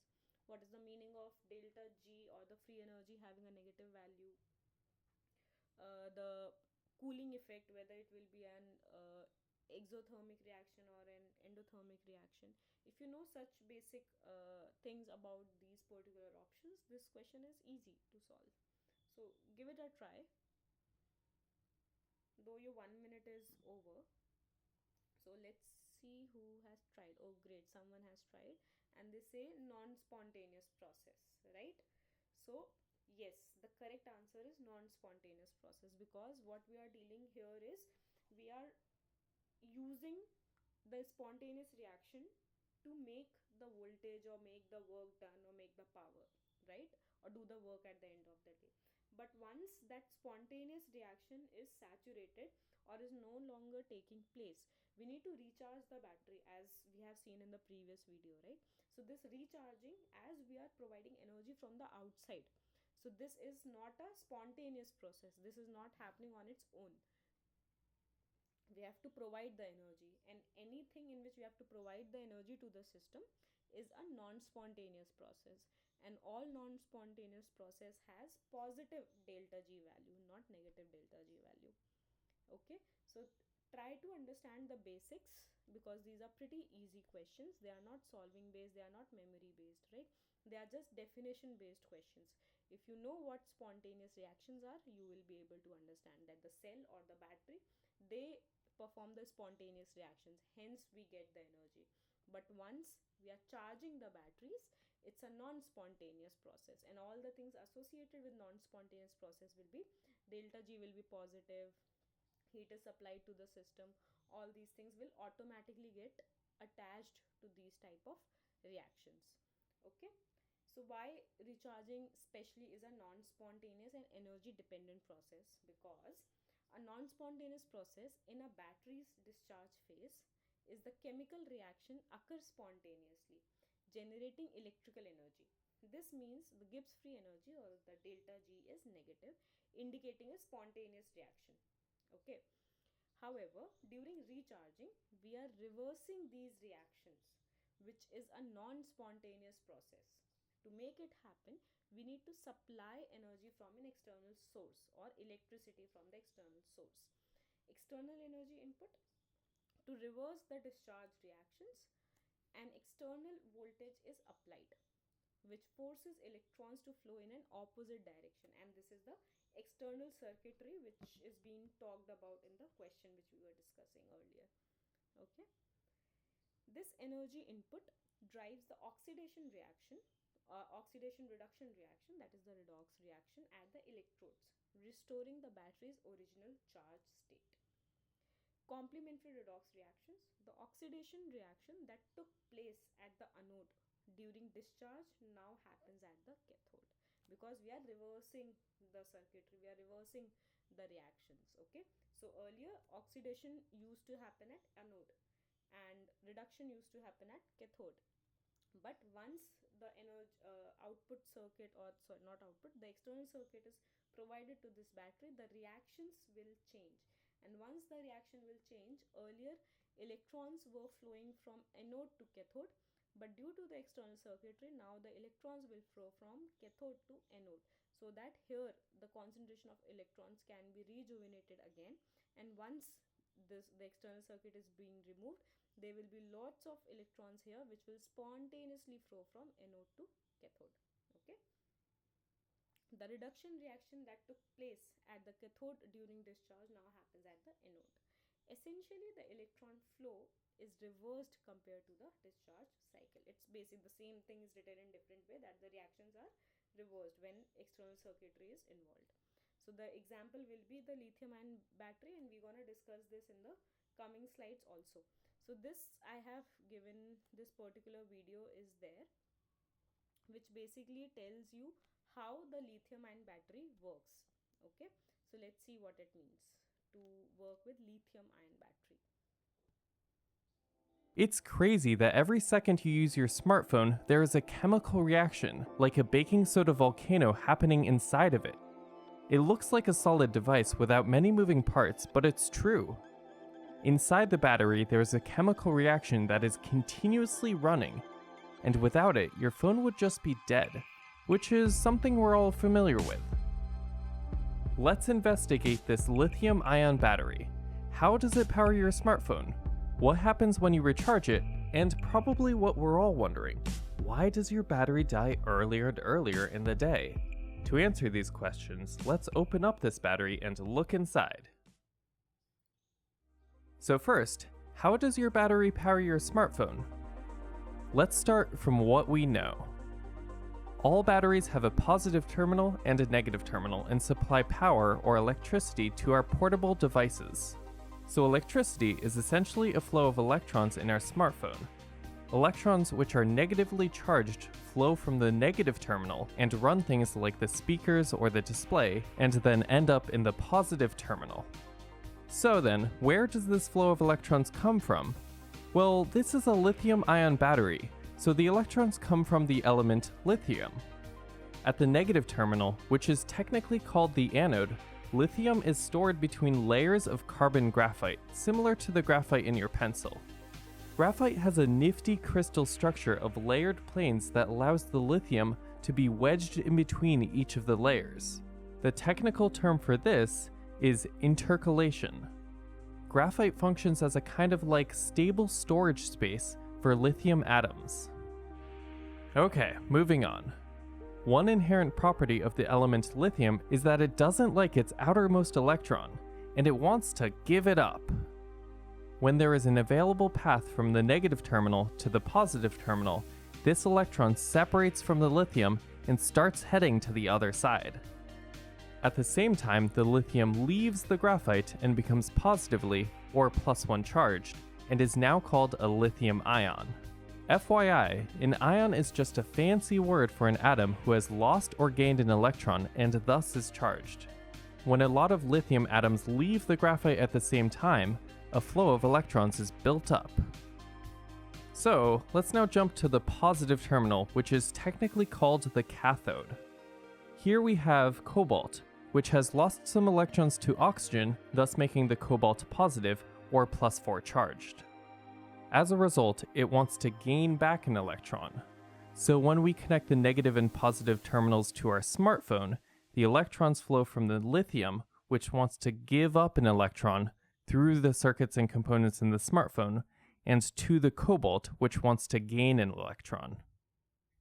what is the meaning of delta G, or the free energy having a negative value, the cooling effect, whether it will be an exothermic reaction or an endothermic reaction, if you know such basic things about these particular options, this question is easy to solve. So give it a try, though your 1 minute is over. So let's see who has tried. Oh great, someone has tried, and they say non-spontaneous process, right? So yes, the correct answer is non-spontaneous process, because what we are dealing here is, we are using the spontaneous reaction to make the voltage, or make the work done, or make the power, right, or do the work at the end of the day. But once that spontaneous reaction is saturated, or is no longer taking place, we need to recharge the battery, as we have seen in the previous video, right? So this recharging, as we are providing energy from the outside, so this is not a spontaneous process, this is not happening on its own. We have to provide the energy, and anything in which we have to provide the energy to the system is a non-spontaneous process, and all non-spontaneous process has positive delta G value, not negative delta G value. Okay, so try to understand the basics, because these are pretty easy questions. They are not solving based, they are not memory based, right? They are just definition based questions. If you know what spontaneous reactions are, you will be able to understand that the cell or the battery, they perform the spontaneous reactions, hence we get the energy. But once we are charging the batteries, it's a non-spontaneous process, and all the things associated with non-spontaneous process will be, delta G will be positive, heat is supplied to the system, all these things will automatically get attached to these type of reactions. Okay, so why recharging especially is a non-spontaneous and energy dependent process? Because a non-spontaneous process in a battery's discharge phase is the chemical reaction occurs spontaneously, generating electrical energy. This means the Gibbs free energy, or the delta G, is negative, indicating a spontaneous reaction. Okay, however, during recharging, we are reversing these reactions, which is a non-spontaneous process. To make it happen, we need to supply energy from an external source, or electricity from the external source. External energy input, to reverse the discharge reactions, an external voltage is applied, which forces electrons to flow in an opposite direction, and this is the external circuitry which is being talked about in the question which we were discussing earlier. Okay, this energy input drives the oxidation reaction, oxidation reduction reaction, that is the redox restoring the battery's original charge state. Complementary redox reactions. The oxidation reaction that took place at the anode during discharge now happens at the cathode, because we are reversing the circuitry, we are reversing the reactions. Okay, so earlier oxidation used to happen at anode and reduction used to happen at cathode, but once the output circuit, or sorry, not output, the external circuit is provided to this battery, the reactions will change. And once the reaction will change, earlier electrons were flowing from anode to cathode, but due to the external circuitry, now the electrons will flow from cathode to anode, so that here the concentration of electrons can be rejuvenated again. And once the external circuit is being removed, there will be lots of electrons here which will spontaneously flow from anode to cathode. Okay, the reduction reaction that took place at the cathode during discharge now happens at the anode. Essentially, the electron flow is reversed compared to the discharge cycle. It's basically the same thing is written in different way, that the reactions are reversed when external circuitry is involved. So the example will be the lithium ion battery, and we're going to discuss this in the coming slides also. So this I have given, this particular video is there, which basically tells you how the lithium ion battery works. Okay, so let's see what it means to work with lithium ion battery. It's crazy that every second you use your smartphone, there is a chemical reaction, like a baking soda volcano happening inside of it. It looks like a solid device without many moving parts, but it's true. Inside the battery, there is a chemical reaction that is continuously running, and without it, your phone would just be dead, which is something we're all familiar with. Let's investigate this lithium-ion battery. How does it power your smartphone? What happens when you recharge it? And probably what we're all wondering, why does your battery die earlier and earlier in the day? To answer these questions, let's open up this battery and look inside. So first, how does your battery power your smartphone? Let's start from what we know. All batteries have a positive terminal and a negative terminal and supply power or electricity to our portable devices. So electricity is essentially a flow of electrons in our smartphone. Electrons which are negatively charged flow from the negative terminal and run things like the speakers or the display, and then end up in the positive terminal. So then, where does this flow of electrons come from? Well, this is a lithium-ion battery, so the electrons come from the element lithium. At the negative terminal, which is technically called the anode, lithium is stored between layers of carbon graphite, similar to the graphite in your pencil. Graphite has a nifty crystal structure of layered planes that allows the lithium to be wedged in between each of the layers. The technical term for this is intercalation. Graphite functions as a kind of like stable storage space for lithium atoms. Okay, moving on. One inherent property of the element lithium is that it doesn't like its outermost electron, and it wants to give it up. When there is an available path from the negative terminal to the positive terminal, this electron separates from the lithium and starts heading to the other side. At the same time, the lithium leaves the graphite and becomes positively, or +1 charged, and is now called a lithium ion. FYI, an ion is just a fancy word for an atom who has lost or gained an electron and thus is charged. When a lot of lithium atoms leave the graphite at the same time, a flow of electrons is built up. So, let's now jump to the positive terminal, which is technically called the cathode. Here we have cobalt, which has lost some electrons to oxygen, thus making the cobalt positive, or +4 charged. As a result, it wants to gain back an electron. So when we connect the negative and positive terminals to our smartphone, the electrons flow from the lithium, which wants to give up an electron, through the circuits and components in the smartphone, and to the cobalt, which wants to gain an electron.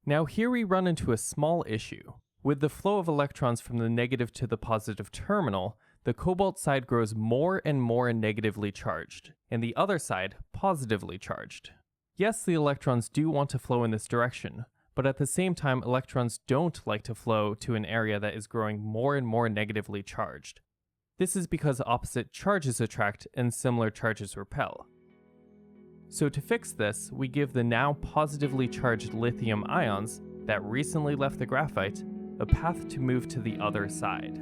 Now here we run into a small issue. With the flow of electrons from the negative to the positive terminal, the cobalt side grows more and more negatively charged, and the other side positively charged. Yes, the electrons do want to flow in this direction, but at the same time, electrons don't like to flow to an area that is growing more and more negatively charged. This is because opposite charges attract and similar charges repel. So to fix this, we give the now positively charged lithium ions that recently left the graphite a path to move to the other side.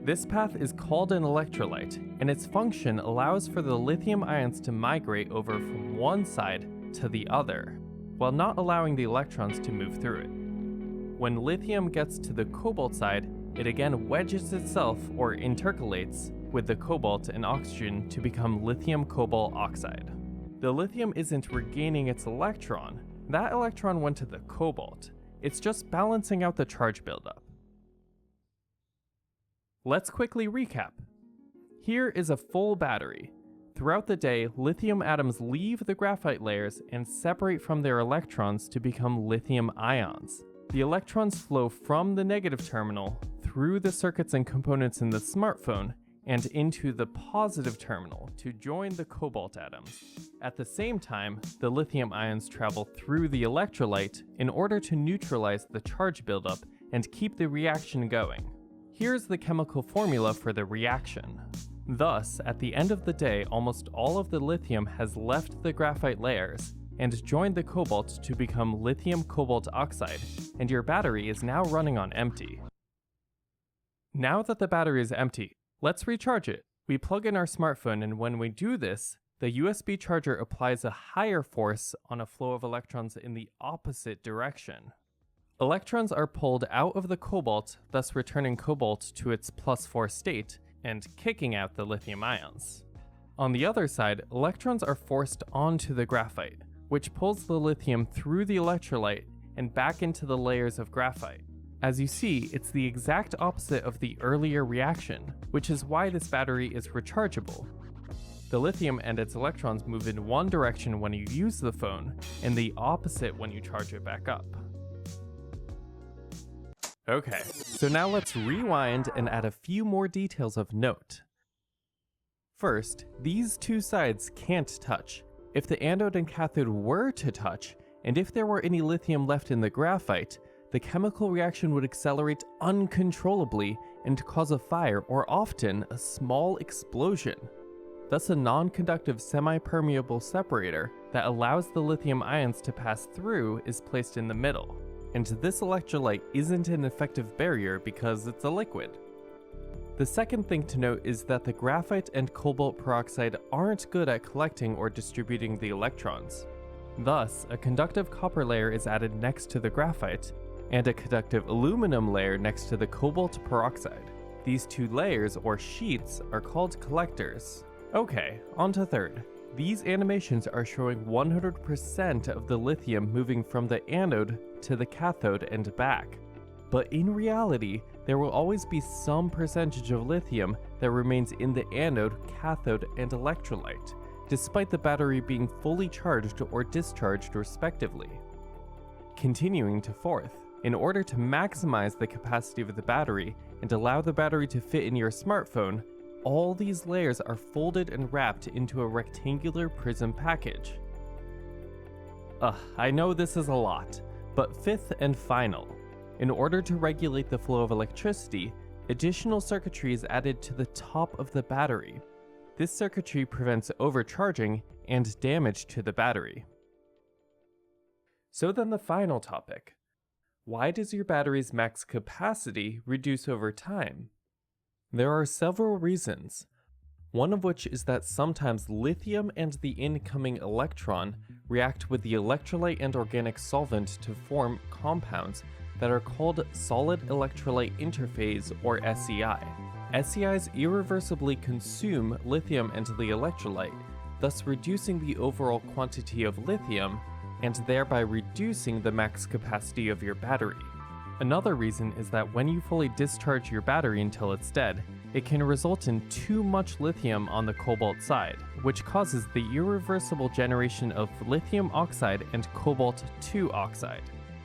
This path is called an electrolyte, and its function allows for the lithium ions to migrate over from one side to the other, while not allowing the electrons to move through it. When lithium gets to the cobalt side, it again wedges itself or intercalates with the cobalt and oxygen to become lithium cobalt oxide. The lithium isn't regaining its electron. That electron went to the cobalt. It's just balancing out the charge buildup. Let's quickly recap. Here is a full battery. Throughout the day, lithium atoms leave the graphite layers and separate from their electrons to become lithium ions. The electrons flow from the negative terminal through the circuits and components in the smartphone and into the positive terminal to join the cobalt atoms. At the same time, the lithium ions travel through the electrolyte in order to neutralize the charge buildup and keep the reaction going. Here's the chemical formula for the reaction. Thus, at the end of the day, almost all of the lithium has left the graphite layers and joined the cobalt to become lithium cobalt oxide, and your battery is now running on empty. Now that the battery is empty, let's recharge it. We plug in our smartphone, and when we do this, the USB charger applies a higher force on a flow of electrons in the opposite direction. Electrons are pulled out of the cobalt, thus returning cobalt to its +4 state and kicking out the lithium ions. On the other side, electrons are forced onto the graphite, which pulls the lithium through the electrolyte and back into the layers of graphite. As you see, it's the exact opposite of the earlier reaction, which is why this battery is rechargeable. The lithium and its electrons move in one direction when you use the phone, and the opposite when you charge it back up. Okay, so now let's rewind and add a few more details of note. First, these two sides can't touch. If the anode and cathode were to touch, and if there were any lithium left in the graphite, the chemical reaction would accelerate uncontrollably and cause a fire or often a small explosion. Thus, a non-conductive semi-permeable separator that allows the lithium ions to pass through is placed in the middle. And this electrolyte isn't an effective barrier because it's a liquid. The second thing to note is that the graphite and cobalt peroxide aren't good at collecting or distributing the electrons. Thus, a conductive copper layer is added next to the graphite, and a conductive aluminum layer next to the cobalt peroxide. These two layers, or sheets, are called collectors. Okay, on to third. These animations are showing 100% of the lithium moving from the anode to the cathode and back. But in reality, there will always be some percentage of lithium that remains in the anode, cathode, and electrolyte, despite the battery being fully charged or discharged respectively. Continuing to fourth, in order to maximize the capacity of the battery and allow the battery to fit in your smartphone, all these layers are folded and wrapped into a rectangular prism package. I know this is a lot, but fifth and final. In order to regulate the flow of electricity, additional circuitry is added to the top of the battery. This circuitry prevents overcharging and damage to the battery. So then the final topic. Why does your battery's max capacity reduce over time? There are several reasons, one of which is that sometimes lithium and the incoming electron react with the electrolyte and organic solvent to form compounds that are called solid electrolyte interphase, or SEI. SEIs irreversibly consume lithium and the electrolyte, thus reducing the overall quantity of lithium and thereby reducing the max capacity of your battery. Another reason is that when you fully discharge your battery until it's dead, it can result in too much lithium on the cobalt side, which causes the irreversible generation of lithium oxide and cobalt-2 oxide.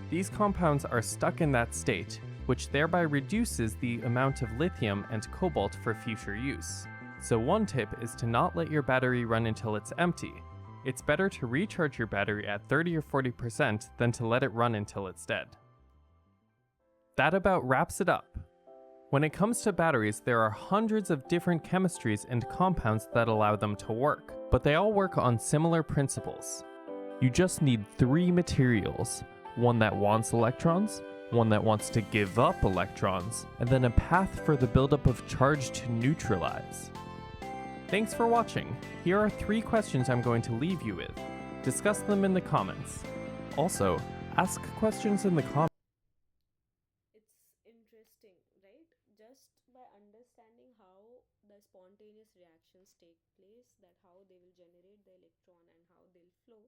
These compounds are stuck in that state, which thereby reduces the amount of lithium and cobalt for future use. So one tip is to not let your battery run until it's empty. It's better to recharge your battery at 30 or 40% than to let it run until it's dead. That about wraps it up. When it comes to batteries, there are hundreds of different chemistries and compounds that allow them to work, but they all work on similar principles. You just need 3 materials: one that wants electrons, one that wants to give up electrons, and then a path for the buildup of charge to neutralize. Thanks for watching. Here are 3 questions I'm going to leave you with. Discuss them in the comments. Also, ask questions in the comments. It's interesting, right? Just by understanding how the spontaneous reactions take place, that how they will generate the electron and how they'll flow,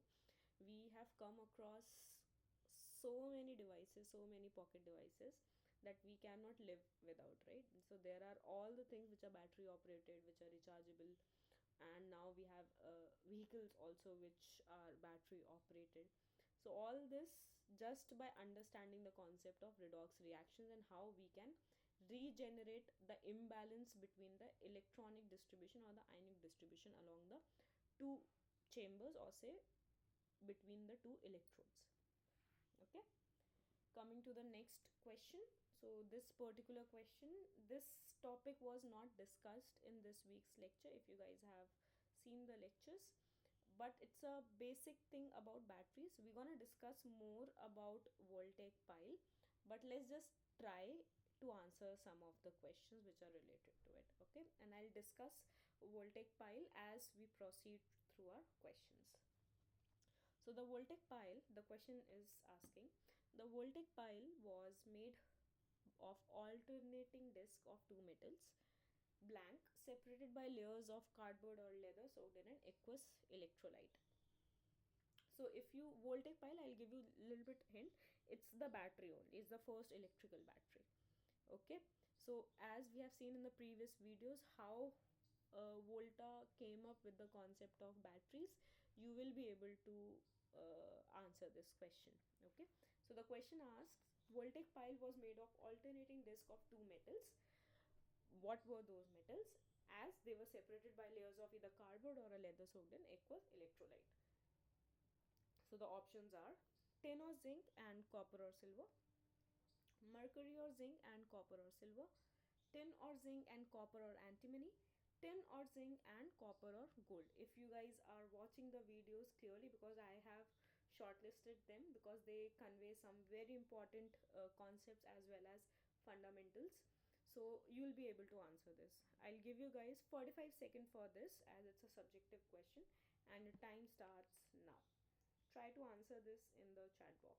we have come across so many devices, so many pocket devices that we cannot live without, right? So there are all the things which are battery operated, which are rechargeable, and now we have vehicles also which are battery operated. So all this just by understanding the concept of redox reactions and how we can regenerate the imbalance between the electronic distribution or the ionic distribution along the two chambers, or say between the two electrodes. Okay, coming to the next question. So this particular question, this topic was not discussed in this week's lecture, if you guys have seen the lectures, but it's a basic thing about batteries. We're gonna discuss more about voltaic pile, but let's just try to answer some of the questions which are related to it. Okay, and I'll discuss voltaic pile as we proceed through our questions. So the voltaic pile, the question is asking, the voltaic pile was made of alternating disc of two metals, blank, separated by layers of cardboard or leather soaked in an aqueous electrolyte. So if you voltaic pile, I'll give you a little bit hint. It's the battery only. It's the first electrical battery. Okay. So as we have seen in the previous videos, how Volta came up with the concept of batteries, you will be able to answer this question. Okay, so the question asks, voltaic pile was made of alternating disc of two metals. What were those metals? As they were separated by layers of either cardboard or a leather soaked in aqueous electrolyte. So the options are tin or zinc and copper or silver, mercury or zinc and copper or silver, tin or zinc and copper or antimony, tin or zinc and copper or gold. If you guys are watching the videos clearly, because I have shortlisted them because they convey some very important concepts as well as fundamentals, so you'll be able to answer this. I'll give you guys 45 seconds for this as it's a subjective question, and your time starts now. Try to answer this in the chat box.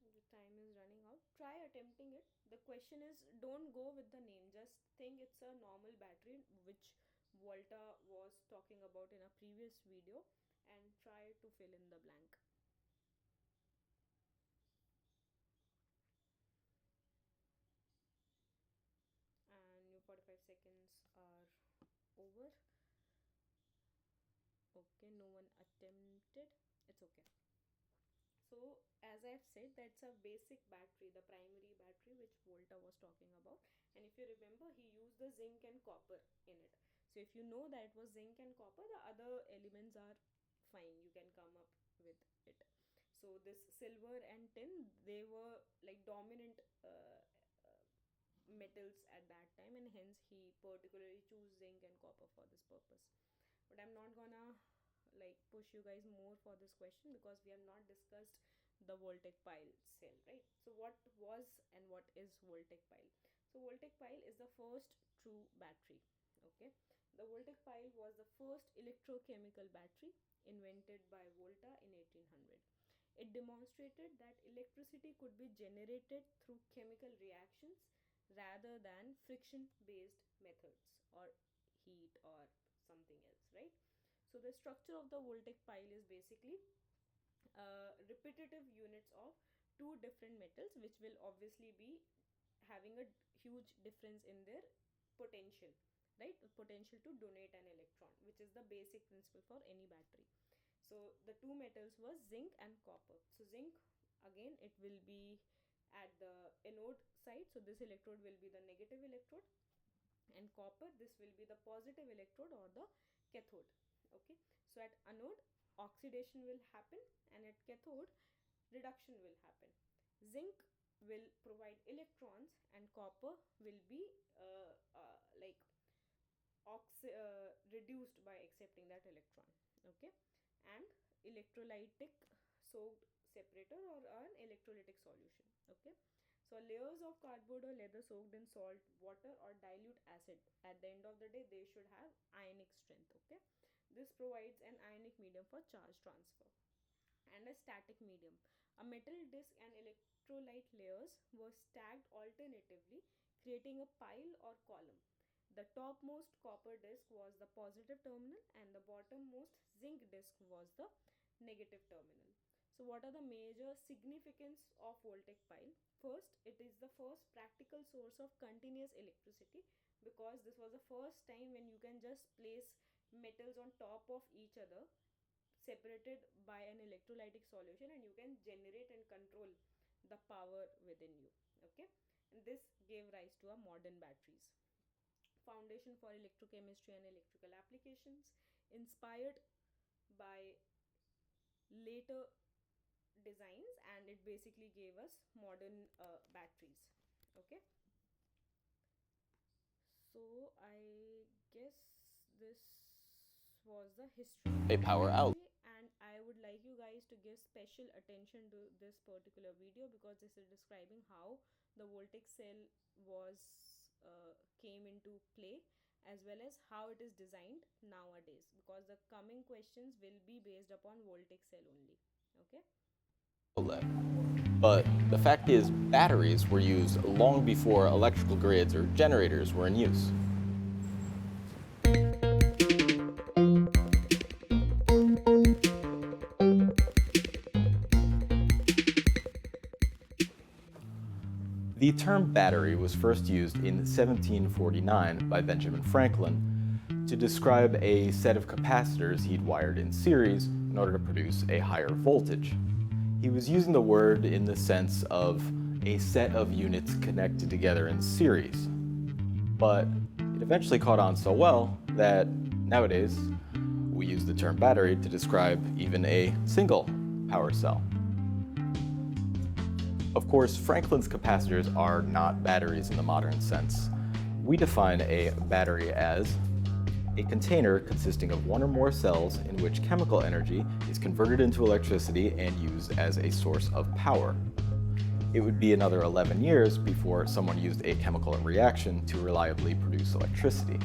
The time is running out. Try attempting it. The question is, don't go with the name, just think it's a normal battery which Volta was talking about in a previous video, and try to fill in the blank. And your 45 seconds are over. Okay, no one attempted. It's okay. So as I've said, that's a basic battery, the primary battery which Volta was talking about. And if you remember, he used the zinc and copper in it. So if you know that it was zinc and copper, the other elements are fine. You can come up with it. So this silver and tin, they were like dominant metals at that time, and hence he particularly chose zinc and copper for this purpose. But I'm not gonna like push you guys more for this question because we have not discussed the voltaic pile cell, right? So what was and what is voltaic pile? So voltaic pile is the first true battery. Okay, the voltaic pile was the first electrochemical battery invented by Volta in 1800. It demonstrated that electricity could be generated through chemical reactions rather than friction based methods or heat or something else, right? So the structure of the voltaic pile is basically repetitive units of two different metals, which will obviously be having a huge difference in their potential, right? Potential to donate an electron, which is the basic principle for any battery. So the two metals were zinc and copper. So zinc, again, it will be at the anode side, so this electrode will be the negative electrode, and copper, this will be the positive electrode or the cathode. Okay, so at anode oxidation will happen, and at cathode reduction will happen. Zinc will provide electrons, and copper will be reduced by accepting that electron. Okay, and electrolytic soaked separator or an electrolytic solution. Okay, so layers of cardboard or leather soaked in salt, water or dilute acid, at the end of the day they should have ionic strength. Okay, this provides an ionic medium for charge transfer. And a static medium, a metal disc and electrolyte layers were stacked alternatively, creating a pile or column. The topmost copper disc was the positive terminal, and the bottommost zinc disc was the negative terminal. So what are the major significance of voltaic pile? First, it is the first practical source of continuous electricity, because this was the first time when you can just place metals on top of each other separated by an electrolytic solution, and you can generate and control the power within you. Okay, and this gave rise to our modern batteries. Foundation for electrochemistry and electrical applications, inspired by later designs, and it basically gave us modern batteries. Okay, so I guess this was the history A power out. and I would like you guys to give special attention to this particular video, because this is describing how the voltaic cell was came into play, as well as how it is designed nowadays, because the coming questions will be based upon voltaic cell only. Okay, But the fact is, batteries were used long before electrical grids or generators were in use. The term battery was first used in 1749 by Benjamin Franklin to describe a set of capacitors he'd wired in series in order to produce a higher voltage. He was using the word in the sense of a set of units connected together in series. But it eventually caught on so well that nowadays we use the term battery to describe even a single power cell. Of course, Franklin's capacitors are not batteries in the modern sense. We define a battery as a container consisting of one or more cells in which chemical energy is converted into electricity and used as a source of power. It would be another 11 years before someone used a chemical reaction to reliably produce electricity.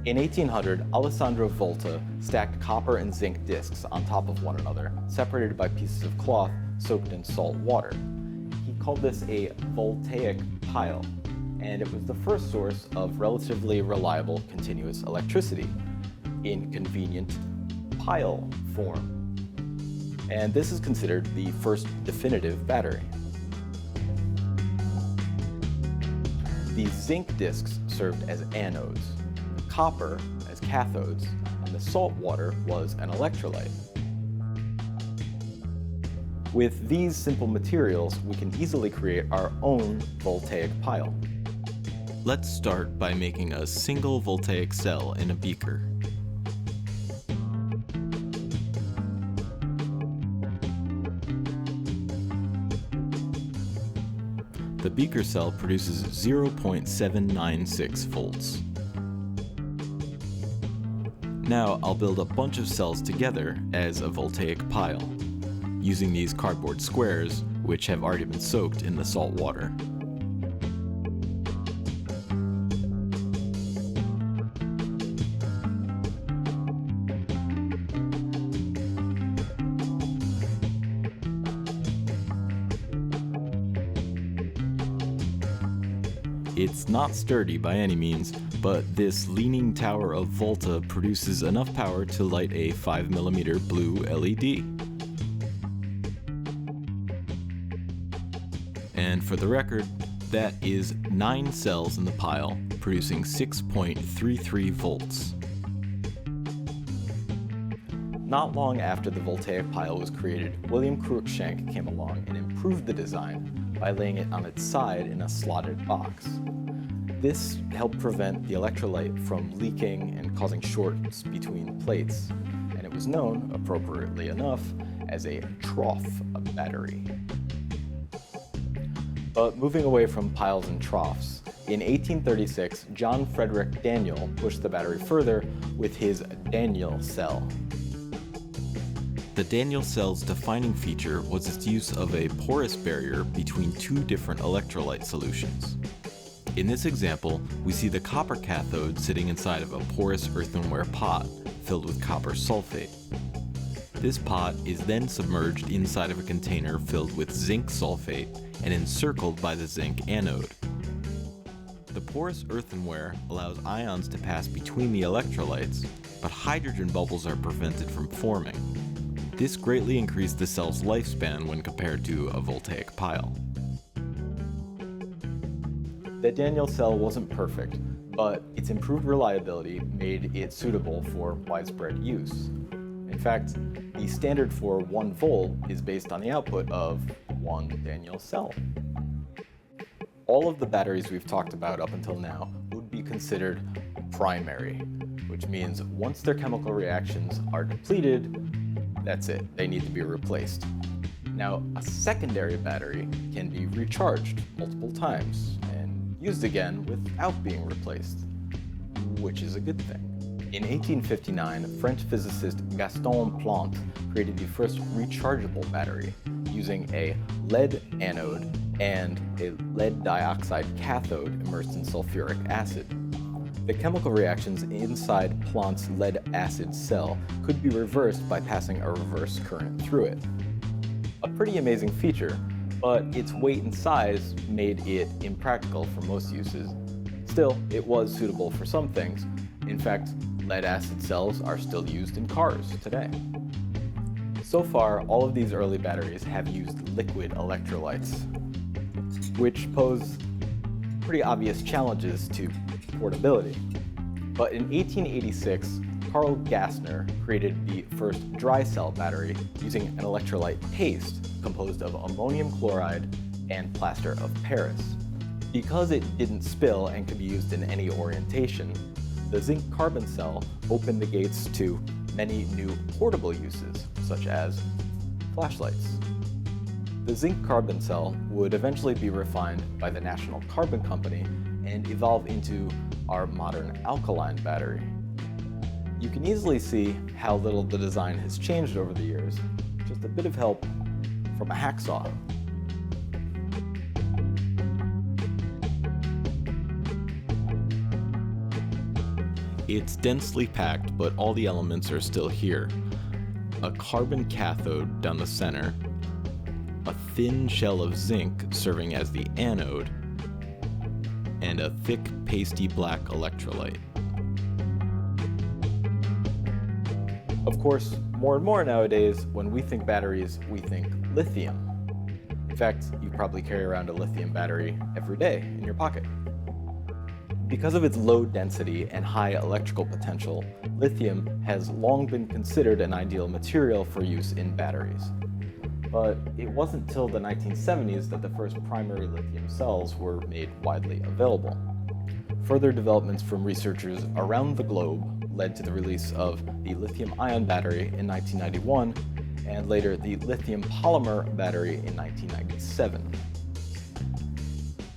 In 1800, Alessandro Volta stacked copper and zinc discs on top of one another, separated by pieces of cloth soaked in salt water. He called this a voltaic pile, and it was the first source of relatively reliable continuous electricity in convenient pile form. And this is considered the first definitive battery. The zinc discs served as anodes, copper as cathodes, and the salt water was an electrolyte. With these simple materials, we can easily create our own voltaic pile. Let's start by making a single voltaic cell in a beaker. The beaker cell produces 0.796 volts. Now I'll build a bunch of cells together as a voltaic pile, using these cardboard squares, which have already been soaked in the salt water. It's not sturdy by any means, but this leaning tower of Volta produces enough power to light a 5mm blue LED. And for the record, that is 9 cells in the pile, producing 6.33 volts. Not long after the voltaic pile was created, William Cruikshank came along and improved the design by laying it on its side in a slotted box. This helped prevent the electrolyte from leaking and causing shorts between plates, and it was known, appropriately enough, as a trough battery. But moving away from piles and troughs, in 1836, John Frederick Daniell pushed the battery further with his Daniell cell. The Daniell cell's defining feature was its use of a porous barrier between 2 different electrolyte solutions. In this example, we see the copper cathode sitting inside of a porous earthenware pot filled with copper sulfate. This pot is then submerged inside of a container filled with zinc sulfate and encircled by the zinc anode. The porous earthenware allows ions to pass between the electrolytes, but hydrogen bubbles are prevented from forming. This greatly increased the cell's lifespan when compared to a voltaic pile. The Daniell cell wasn't perfect, but its improved reliability made it suitable for widespread use. In fact, the standard for 1 volt is based on the output of 1 Daniell cell. All of the batteries we've talked about up until now would be considered primary, which means once their chemical reactions are depleted, that's it, they need to be replaced. Now, a secondary battery can be recharged multiple times and used again without being replaced, which is a good thing. In 1859, French physicist Gaston Plante created the first rechargeable battery using a lead anode and a lead dioxide cathode immersed in sulfuric acid. The chemical reactions inside Plante's lead acid cell could be reversed by passing a reverse current through it. A pretty amazing feature, but its weight and size made it impractical for most uses. Still, it was suitable for some things. In fact, lead acid cells are still used in cars today. So far, all of these early batteries have used liquid electrolytes, which pose pretty obvious challenges to portability. But in 1886, Carl Gassner created the first dry cell battery using an electrolyte paste composed of ammonium chloride and plaster of Paris. Because it didn't spill and could be used in any orientation, the zinc carbon cell opened the gates to many new portable uses, such as flashlights. The zinc carbon cell would eventually be refined by the National Carbon Company and evolve into our modern alkaline battery. You can easily see how little the design has changed over the years. Just a bit of help from a hacksaw. It's densely packed, but all the elements are still here. A carbon cathode down the center, a thin shell of zinc serving as the anode, and a thick, pasty black electrolyte. Of course, more and more nowadays, when we think batteries, we think lithium. In fact, you probably carry around a lithium battery every day in your pocket. Because of its low density and high electrical potential, lithium has long been considered an ideal material for use in batteries. But it wasn't till the 1970s that the first primary lithium cells were made widely available. Further developments from researchers around the globe led to the release of the lithium-ion battery in 1991, and later the lithium polymer battery in 1997.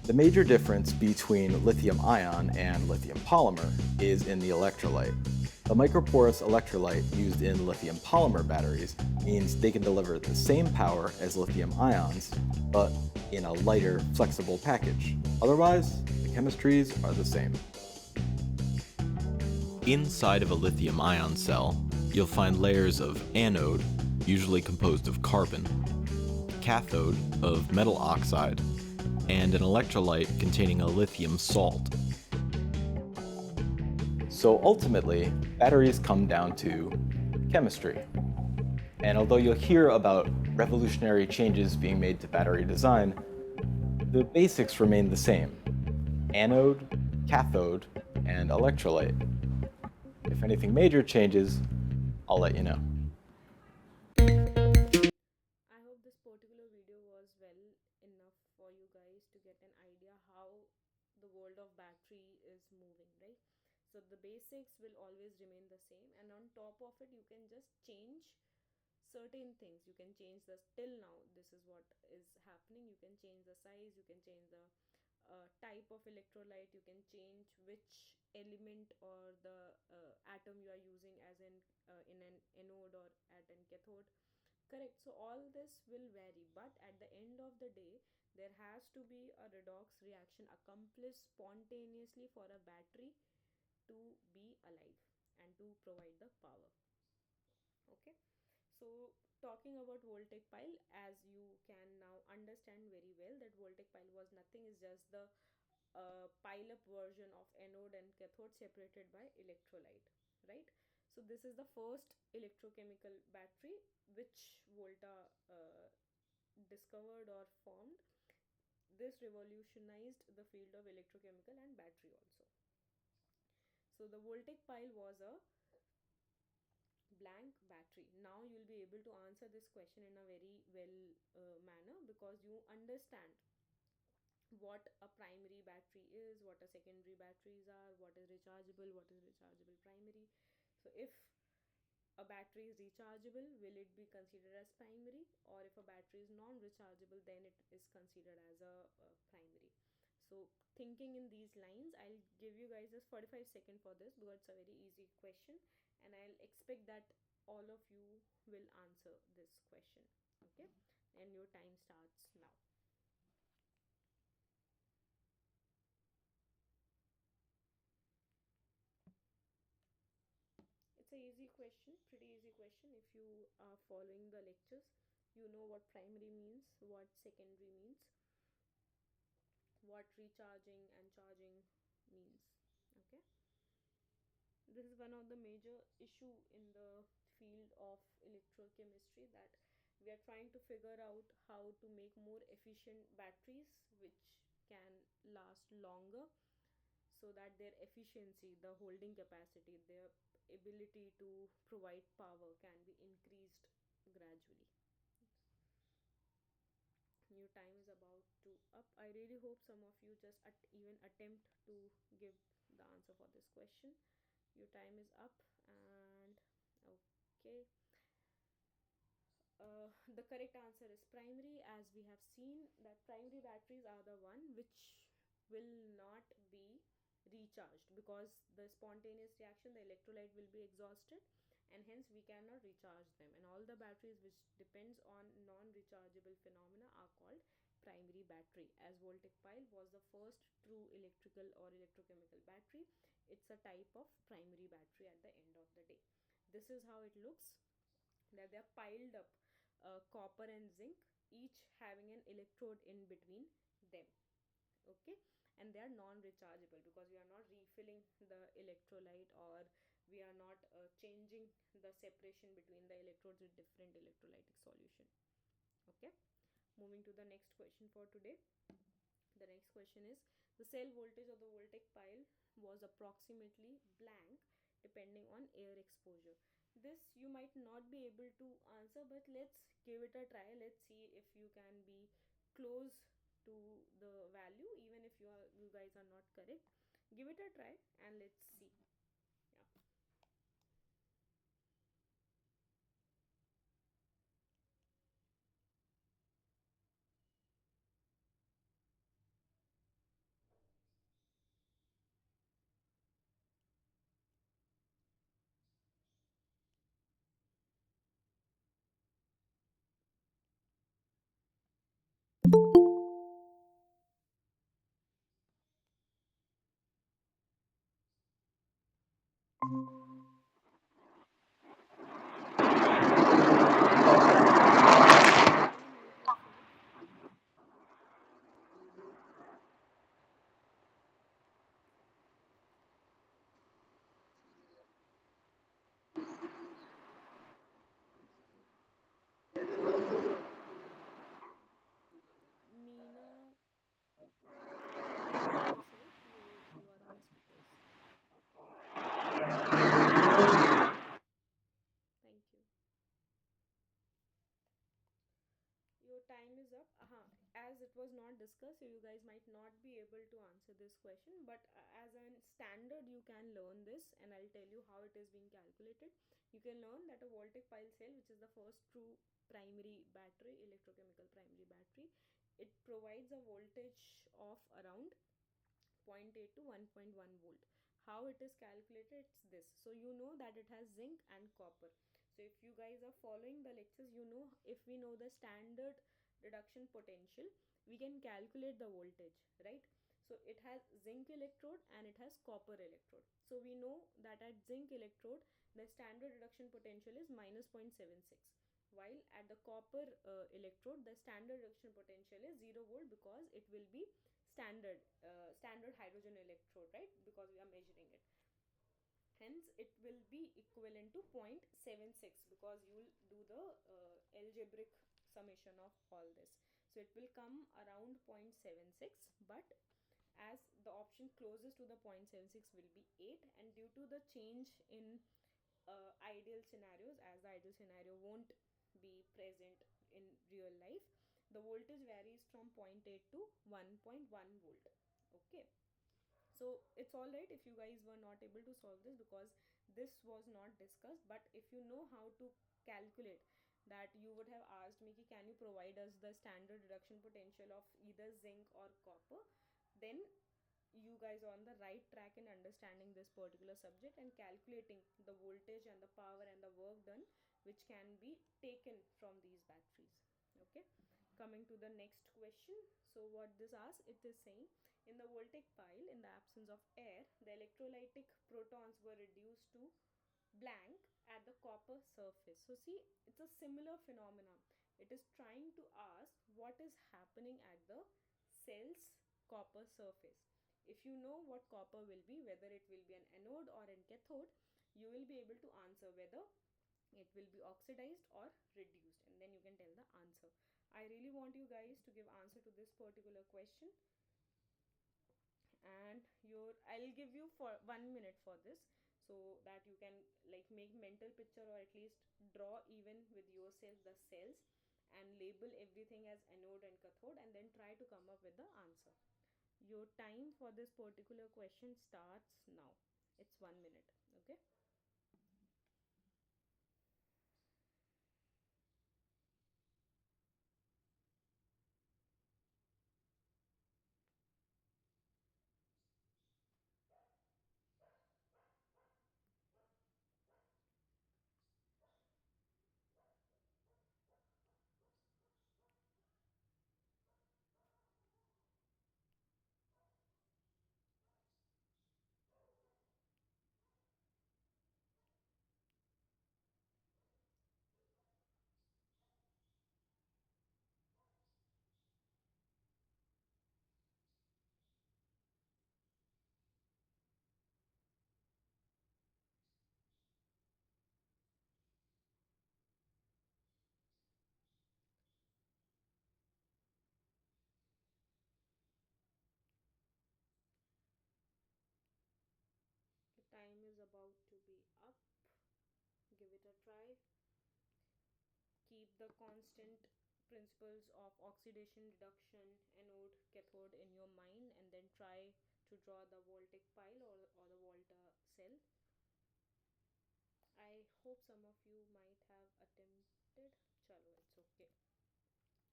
The major difference between lithium-ion and lithium polymer is in the electrolyte. The microporous electrolyte used in lithium polymer batteries means they can deliver the same power as lithium ions, but in a lighter, flexible package. Otherwise, the chemistries are the same. Inside of a lithium-ion cell, you'll find layers of anode, usually composed of carbon, cathode of metal oxide, and an electrolyte containing a lithium salt. So ultimately, batteries come down to chemistry. And although you'll hear about revolutionary changes being made to battery design, The basics remain the same: anode, cathode, and electrolyte. If anything major changes, I'll let you know. I hope this particular video was well enough for you guys to get an idea how the world of battery is moving, right? So the basics will always remain the same, and on top of it you can just change certain things. You can change the, till now this is what is happening, you can change the size, you can change the type of electrolyte, you can change which element or the atom you are using as in an anode or at an cathode. Correct. So all this will vary, but at the end of the day, there has to be a redox reaction accomplished spontaneously for a battery to be alive and to provide the power. Okay. So talking about voltaic pile, as you can now understand very well that voltaic pile was nothing, is just the pile up version of anode and cathode separated by electrolyte, right? So this is the first electrochemical battery which Volta discovered or formed. This revolutionized the field of electrochemical and battery also. So the voltaic pile was a blank battery. Now you'll be able to answer this question in a very well manner, because you understand what a primary battery is, what a secondary batteries are, what is rechargeable primary. So if a battery is rechargeable, will it be considered as primary, or if a battery is non-rechargeable, then it is considered as a primary. So thinking in these lines, I'll give you guys just 45 seconds for this because it's a very easy question, and I'll expect that all of you will answer this question. Okay, and your time starts now. It's a easy question, pretty easy question. If you are following the lectures, you know what primary means, what secondary means, what recharging and charging means. Okay, this is one of the major issue in the field of electrochemistry, that we are trying to figure out how to make more efficient batteries which can last longer, so that their efficiency, the holding capacity, their ability to provide power can be increased gradually. Your time is about to up. I really hope some of you just even attempt to give the answer for this question. Your time is up, and okay, the correct answer is primary. As we have seen that primary batteries are the one which will not be recharged, because the spontaneous reaction, the electrolyte will be exhausted, and hence we cannot recharge them, and all the batteries which depends on non-rechargeable phenomena are called primary battery. As voltaic pile was the first true electrical or electrochemical battery, it's a type of primary battery at the end of the day. This is how it looks, that they are piled up, copper and zinc, each having an electrode in between them. Okay, and they are non-rechargeable because we are not refilling the electrolyte, or we are not changing the separation between the electrodes with different electrolytic solution. Okay, moving to the next question for today. The next question is, the cell voltage of the voltaic pile was approximately blank depending on air exposure. This you might not be able to answer, but let's give it a try. Let's see if you can be close to the value, even if you guys are not correct. Give it a try and let's see. Yeah. Can you mute your phone? Meena, it was not discussed, so you guys might not be able to answer this question, but as a standard you can learn this, and I'll tell you how it is being calculated. You can learn that a voltaic pile cell, which is the first true primary battery, electrochemical primary battery, it provides a voltage of around 0.8 to 1.1 volt. How it is calculated? It's this. So you know that it has zinc and copper. So if you guys are following the lectures, you know, if we know the standard reduction potential, we can calculate the voltage, right? So it has zinc electrode and it has copper electrode. So we know that at zinc electrode the standard reduction potential is minus 0.76, while at the copper electrode the standard reduction potential is 0 volt, because it will be standard hydrogen electrode, right? Because we are measuring it. Hence it will be equivalent to 0.76, because you will do the algebraic summation of all this. So it will come around 0.76, but as the option closest to the 0.76 will be 8, and due to the change in ideal scenarios, as the ideal scenario won't be present in real life, the voltage varies from 0.8 to 1.1 volt. Okay, so it's all right if you guys were not able to solve this, because this was not discussed. But if you know how to calculate that, you would have asked me, can you provide us the standard reduction potential of either zinc or copper, then you guys are on the right track in understanding this particular subject and calculating the voltage and the power and the work done which can be taken from these batteries. Okay, coming to the next question. So what this asks, it is saying, in the voltaic pile, in the absence of air, the electrolytic protons were reduced to blank at the copper surface. So see, it's a similar phenomenon. It is trying to ask what is happening at the cell's copper surface. If you know what copper will be, whether it will be an anode or a cathode, you will be able to answer whether it will be oxidized or reduced, and then you can tell the answer. I really want you guys to give answer to this particular question, and I'll give you for 1 minute for this, so that you can like make mental picture, or at least draw even with yourself the cells and label everything as anode and cathode, and then try to come up with the answer. Your time for this particular question starts now. It's 1 minute. Okay. The time is about to be up. Give it a try. Keep the constant principles of oxidation, reduction, anode, cathode in your mind, and then try to draw the voltaic pile or the volta cell. I hope some of you might have attempted. Chalo, it's okay.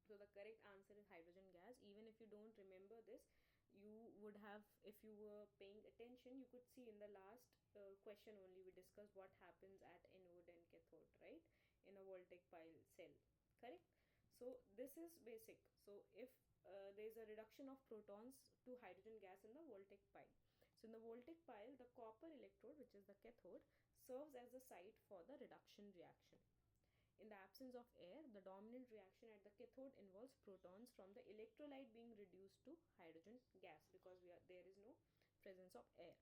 So the correct answer is hydrogen gas. Even if you don't remember this, you would have, if you were paying attention, you could see in the last question only we discussed what happens at anode and cathode, right, in a voltaic pile cell. Correct. So this is basic. So if there is a reduction of protons to hydrogen gas in the voltaic pile, so in the voltaic pile, the copper electrode, which is the cathode, serves as a site for the reduction reaction. In the absence of air, the dominant reaction at the cathode involves protons from the electrolyte being reduced to hydrogen gas, because there is no presence of air.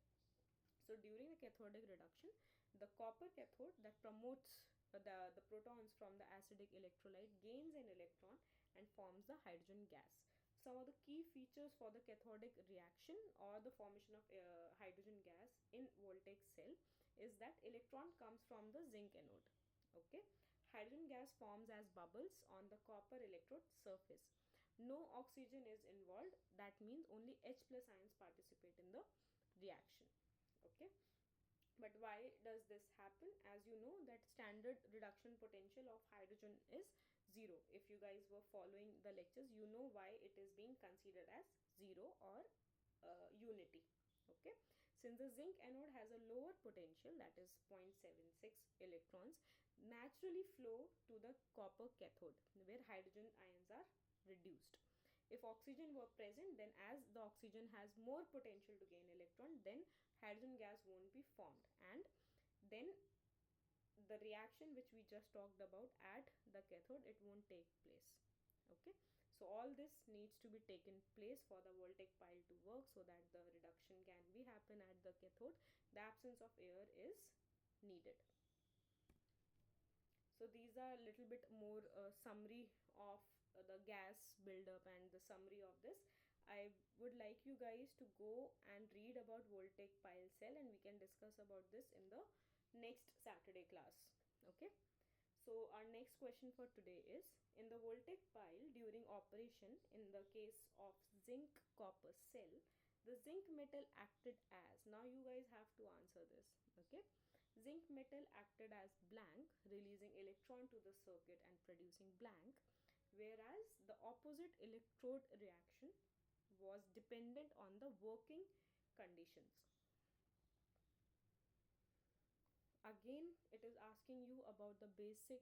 So during the cathodic reduction, the copper cathode that promotes the protons from the acidic electrolyte gains an electron and forms the hydrogen gas. Some of the key features for the cathodic reaction or the formation of hydrogen gas in voltaic cell is that electron comes from the zinc anode. Okay. Hydrogen gas forms as bubbles on the copper electrode surface. no oxygen is involved, that means only H plus ions participate in the reaction. Okay, but why does this happen? As you know that standard reduction potential of hydrogen is 0. If you guys were following the lectures, you know why it is being considered as 0 or unity. Okay, since the zinc anode has a lower potential, that is 0.76 electrons, naturally flow to the copper cathode where hydrogen ions are reduced. If oxygen were present, then as the oxygen has more potential to gain electron, then hydrogen gas won't be formed, and then the reaction which we just talked about at the cathode, it won't take place. Okay, so all this needs to be taken place for the Voltaic pile to work, so that the reduction can be happen at the cathode. The absence of air is needed. So these are a little bit more summary of the gas buildup and the summary of this. I would like you guys to go and read about Voltaic pile cell, and we can discuss about this in the next Saturday class. Okay, so our next question for today is, in the Voltaic pile during operation, in the case of zinc copper cell, the zinc metal acted as, now you guys have to answer this. Okay, zinc metal acted as blank, releasing electron to the circuit and producing blank, whereas the opposite electrode reaction was dependent on the working conditions. Again, it is asking you about the basic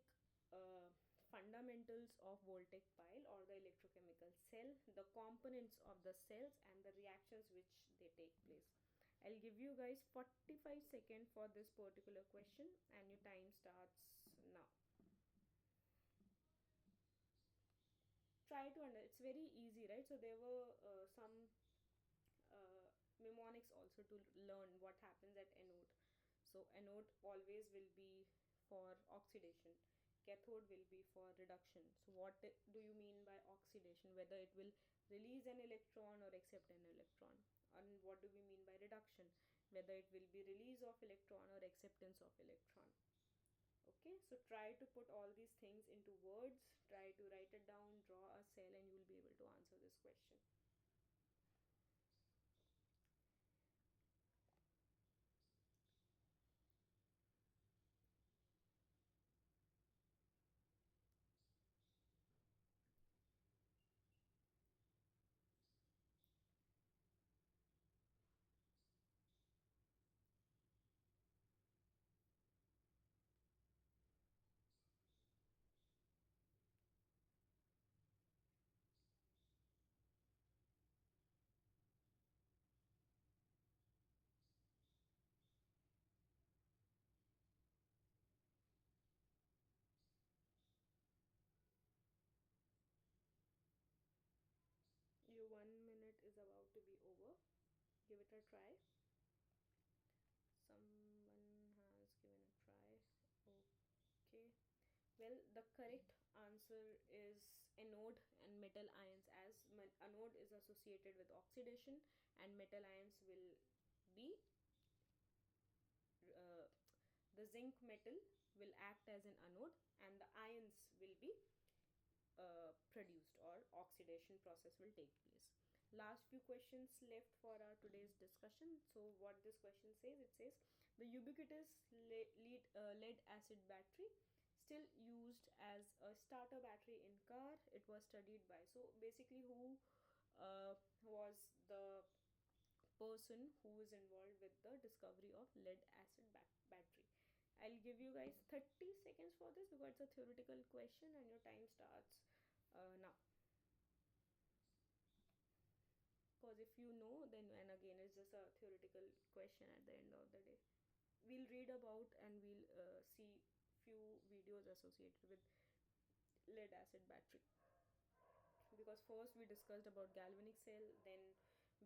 fundamentals of Voltaic pile or the electrochemical cell, the components of the cells and the reactions which they take place. I'll give you guys 45 seconds for this particular question, and your time starts now. Try to it's very easy, right? So there were some mnemonics also to learn what happens at anode. So anode always will be for oxidation, cathode will be for reduction. So what do you mean by oxidation? Whether it will release an electron or accept an electron. And what do we mean by reduction? Whether it will be release of electron or acceptance of electron. Okay, so try to put all these things into words, try to write it down, draw a cell, and you will be able to answer this question. Your 1 minute is about to be over. Give it a try. Someone has given a try. Okay. Well, the correct answer is anode and metal ions, as anode is associated with oxidation and metal ions will be the zinc metal will act as an anode and the ions will be produced, or oxidation process will take place. Last few questions left for our today's discussion. So what this question says, it says the ubiquitous lead acid battery still used as a starter battery in car. It was studied by, so basically who was the person who is involved with the discovery of lead acid battery. I'll give you guys 30 seconds for this because it's a theoretical question and your time starts now. Because if you know, then, and again it's just a theoretical question at the end of the day. We'll read about and we'll see few videos associated with lead acid battery, because first we discussed about galvanic cell, then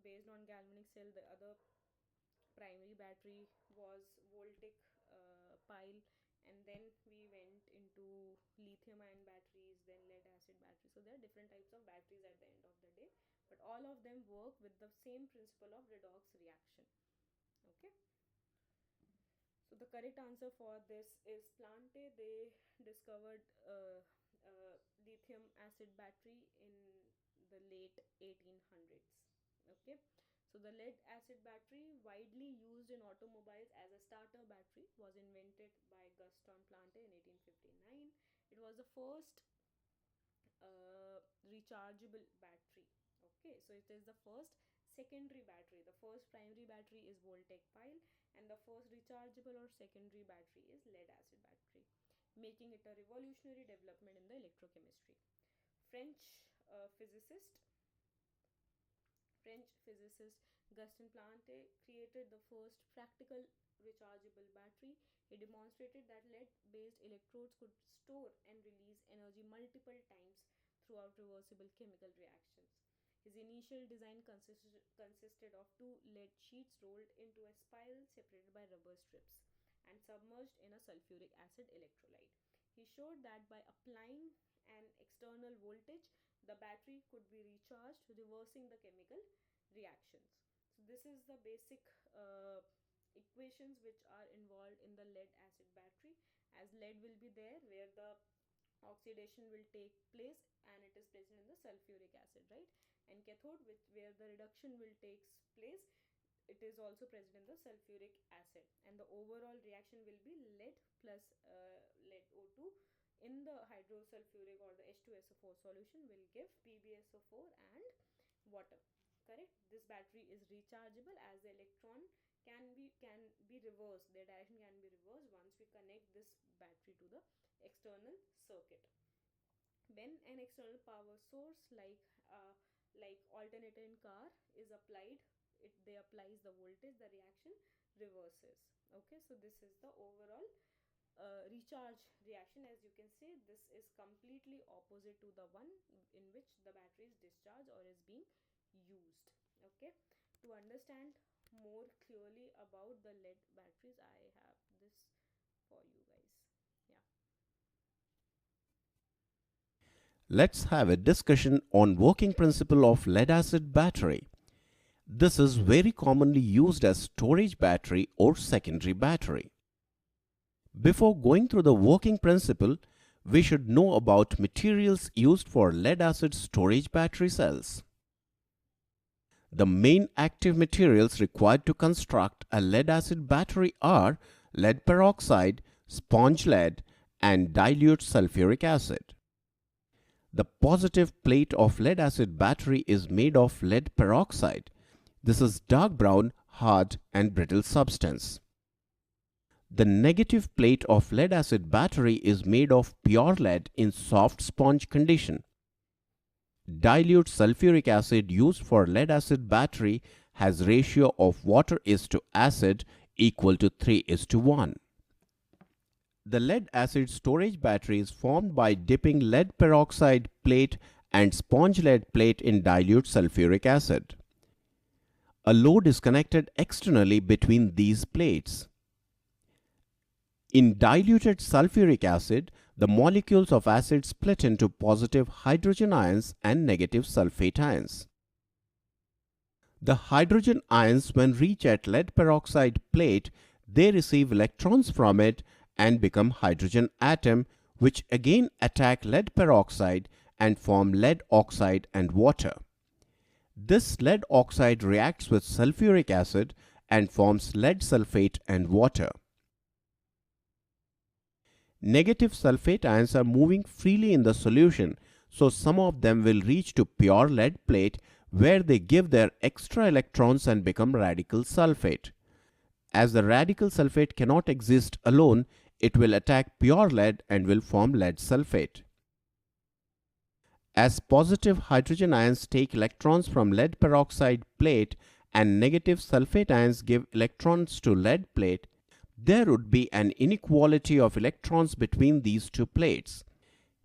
based on galvanic cell the other primary battery was Voltaic pile, and then we went into lithium ion batteries, then lead acid batteries. So there are different types of batteries at the end of the day, but all of them work with the same principle of redox reaction. Okay, so the correct answer for this is Plante. They discovered lithium acid battery in the late 1800s. Okay, so the lead acid battery, widely used in automobiles as a starter battery, was invented by Gaston Plante in 1859. It was the first rechargeable battery. Okay, so it is the first secondary battery. The first primary battery is Voltaic pile, and the first rechargeable or secondary battery is lead acid battery, making it a revolutionary development in the electrochemistry. French physicist French physicist Gaston Plante created the first practical rechargeable battery. He demonstrated that lead-based electrodes could store and release energy multiple times throughout reversible chemical reactions. His initial design consisted of two lead sheets rolled into a spiral separated by rubber strips and submerged in a sulfuric acid electrolyte. He showed that by applying an external voltage, the battery could be recharged, reversing the chemical reactions. So this is the basic equations which are involved in the lead acid battery, as lead will be there where the oxidation will take place and it is present in the sulfuric acid, right? And cathode, where the reduction will take place, it is also present in the sulfuric acid, and the overall reaction will be lead plus lead O2 in the hydrosulfuric or the H2SO4 solution will give PbSO4 and water. Correct. This battery is rechargeable as the electron can be reversed. Their direction can be reversed once we connect this battery to the external circuit. When an external power source like alternator in car is applied, they applies the voltage, the reaction reverses. Okay, so this is the overall recharge reaction. As you can see, this is completely opposite to the one in which the battery is discharged or is being used. Okay, to understand more clearly about the lead batteries, I have this for you guys. Yeah. Let's have a discussion on working principle of lead acid battery. This is very commonly used as storage battery or secondary battery. Before going through the working principle, we should know about materials used for lead acid storage battery cells. The main active materials required to construct a lead acid battery are lead peroxide, sponge lead, and dilute sulfuric acid. The positive plate of lead acid battery is made of lead peroxide. This is dark brown, hard, and brittle substance. The negative plate of lead acid battery is made of pure lead in soft sponge condition. Dilute sulfuric acid used for lead acid battery has ratio of water is to acid equal to 3:1. The lead acid storage battery is formed by dipping lead peroxide plate and sponge lead plate in dilute sulfuric acid. A load is connected externally between these plates. In diluted sulfuric acid, the molecules of acid split into positive hydrogen ions and negative sulfate ions. The hydrogen ions, when reach at lead peroxide plate, they receive electrons from it and become hydrogen atom, which again attack lead peroxide and form lead oxide and water. This lead oxide reacts with sulfuric acid and forms lead sulfate and water. Negative sulfate ions are moving freely in the solution, so some of them will reach to pure lead plate where they give their extra electrons and become radical sulfate. As the radical sulfate cannot exist alone, it will attack pure lead and will form lead sulfate. As positive hydrogen ions take electrons from lead peroxide plate and negative sulfate ions give electrons to lead plate, there would be an inequality of electrons between these two plates.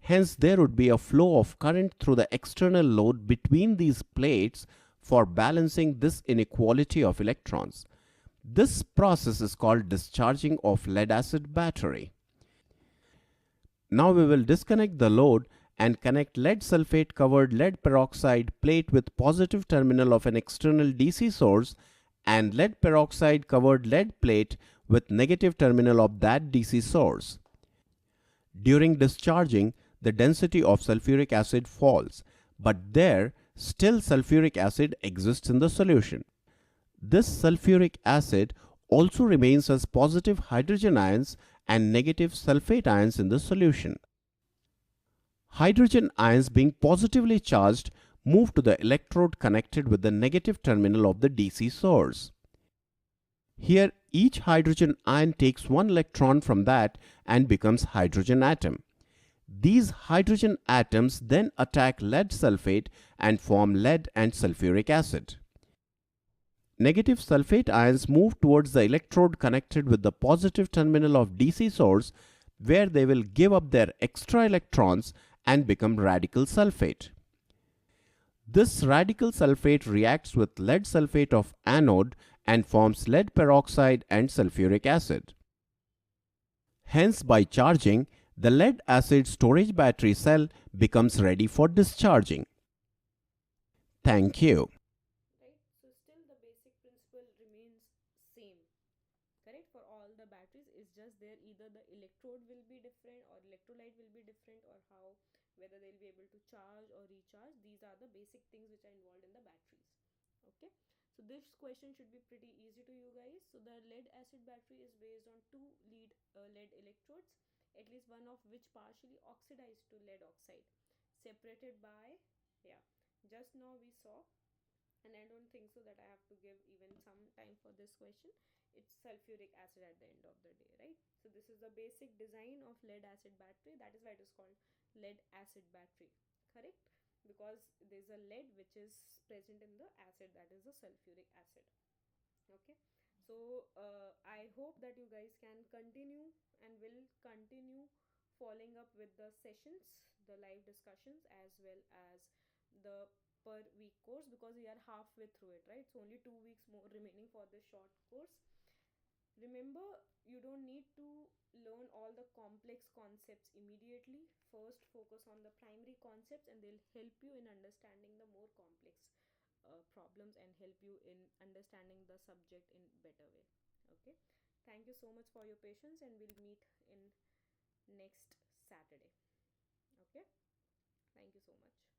Hence, there would be a flow of current through the external load between these plates for balancing this inequality of electrons. This process is called discharging of lead acid battery. Now we will disconnect the load and connect lead sulfate covered lead peroxide plate with positive terminal of an external DC source and lead peroxide covered lead plate with negative terminal of that DC source. During discharging, the density of sulfuric acid falls, but there still sulfuric acid exists in the solution. This sulfuric acid also remains as positive hydrogen ions and negative sulfate ions in the solution. Hydrogen ions being positively charged move to the electrode connected with the negative terminal of the DC source. Here, each hydrogen ion takes one electron from that and becomes hydrogen atom. These hydrogen atoms then attack lead sulfate and form lead and sulfuric acid. Negative sulfate ions move towards the electrode connected with the positive terminal of DC source, where they will give up their extra electrons and become radical sulfate. This radical sulfate reacts with lead sulfate of anode and forms lead peroxide and sulfuric acid. Hence, by charging, the lead acid storage battery cell becomes ready for discharging. Thank you. Right? So still the basic principle remains same. Correct? For all the batteries, it's just there either the electrode will be different or electrolyte will be different, or how, whether they'll be able to charge or recharge. These are the basic things which are involved in the batteries. Okay, so this question should be pretty easy to you guys. So the lead acid battery is based on two lead electrodes, at least one of which partially oxidized to lead oxide, separated by, yeah, just now we saw, and I don't think so that I have to give even some time for this question. It's sulfuric acid at the end of the day, right? So this is the basic design of lead acid battery. That is why it is called lead acid battery, correct? Because there's a lead which is present in the acid, that is the sulfuric acid. Okay, so I hope that you guys can continue and will continue following up with the sessions, the live discussions, as well as the per week course, because we are halfway through it, right? So only 2 weeks more remaining for this short course. Remember, you don't need to learn all the complex concepts immediately. First, focus on the primary concepts, and they'll help you in understanding the more complex problems and help you in understanding the subject in better way. Okay, thank you so much for your patience, and we'll meet in next Saturday. Okay, thank you so much.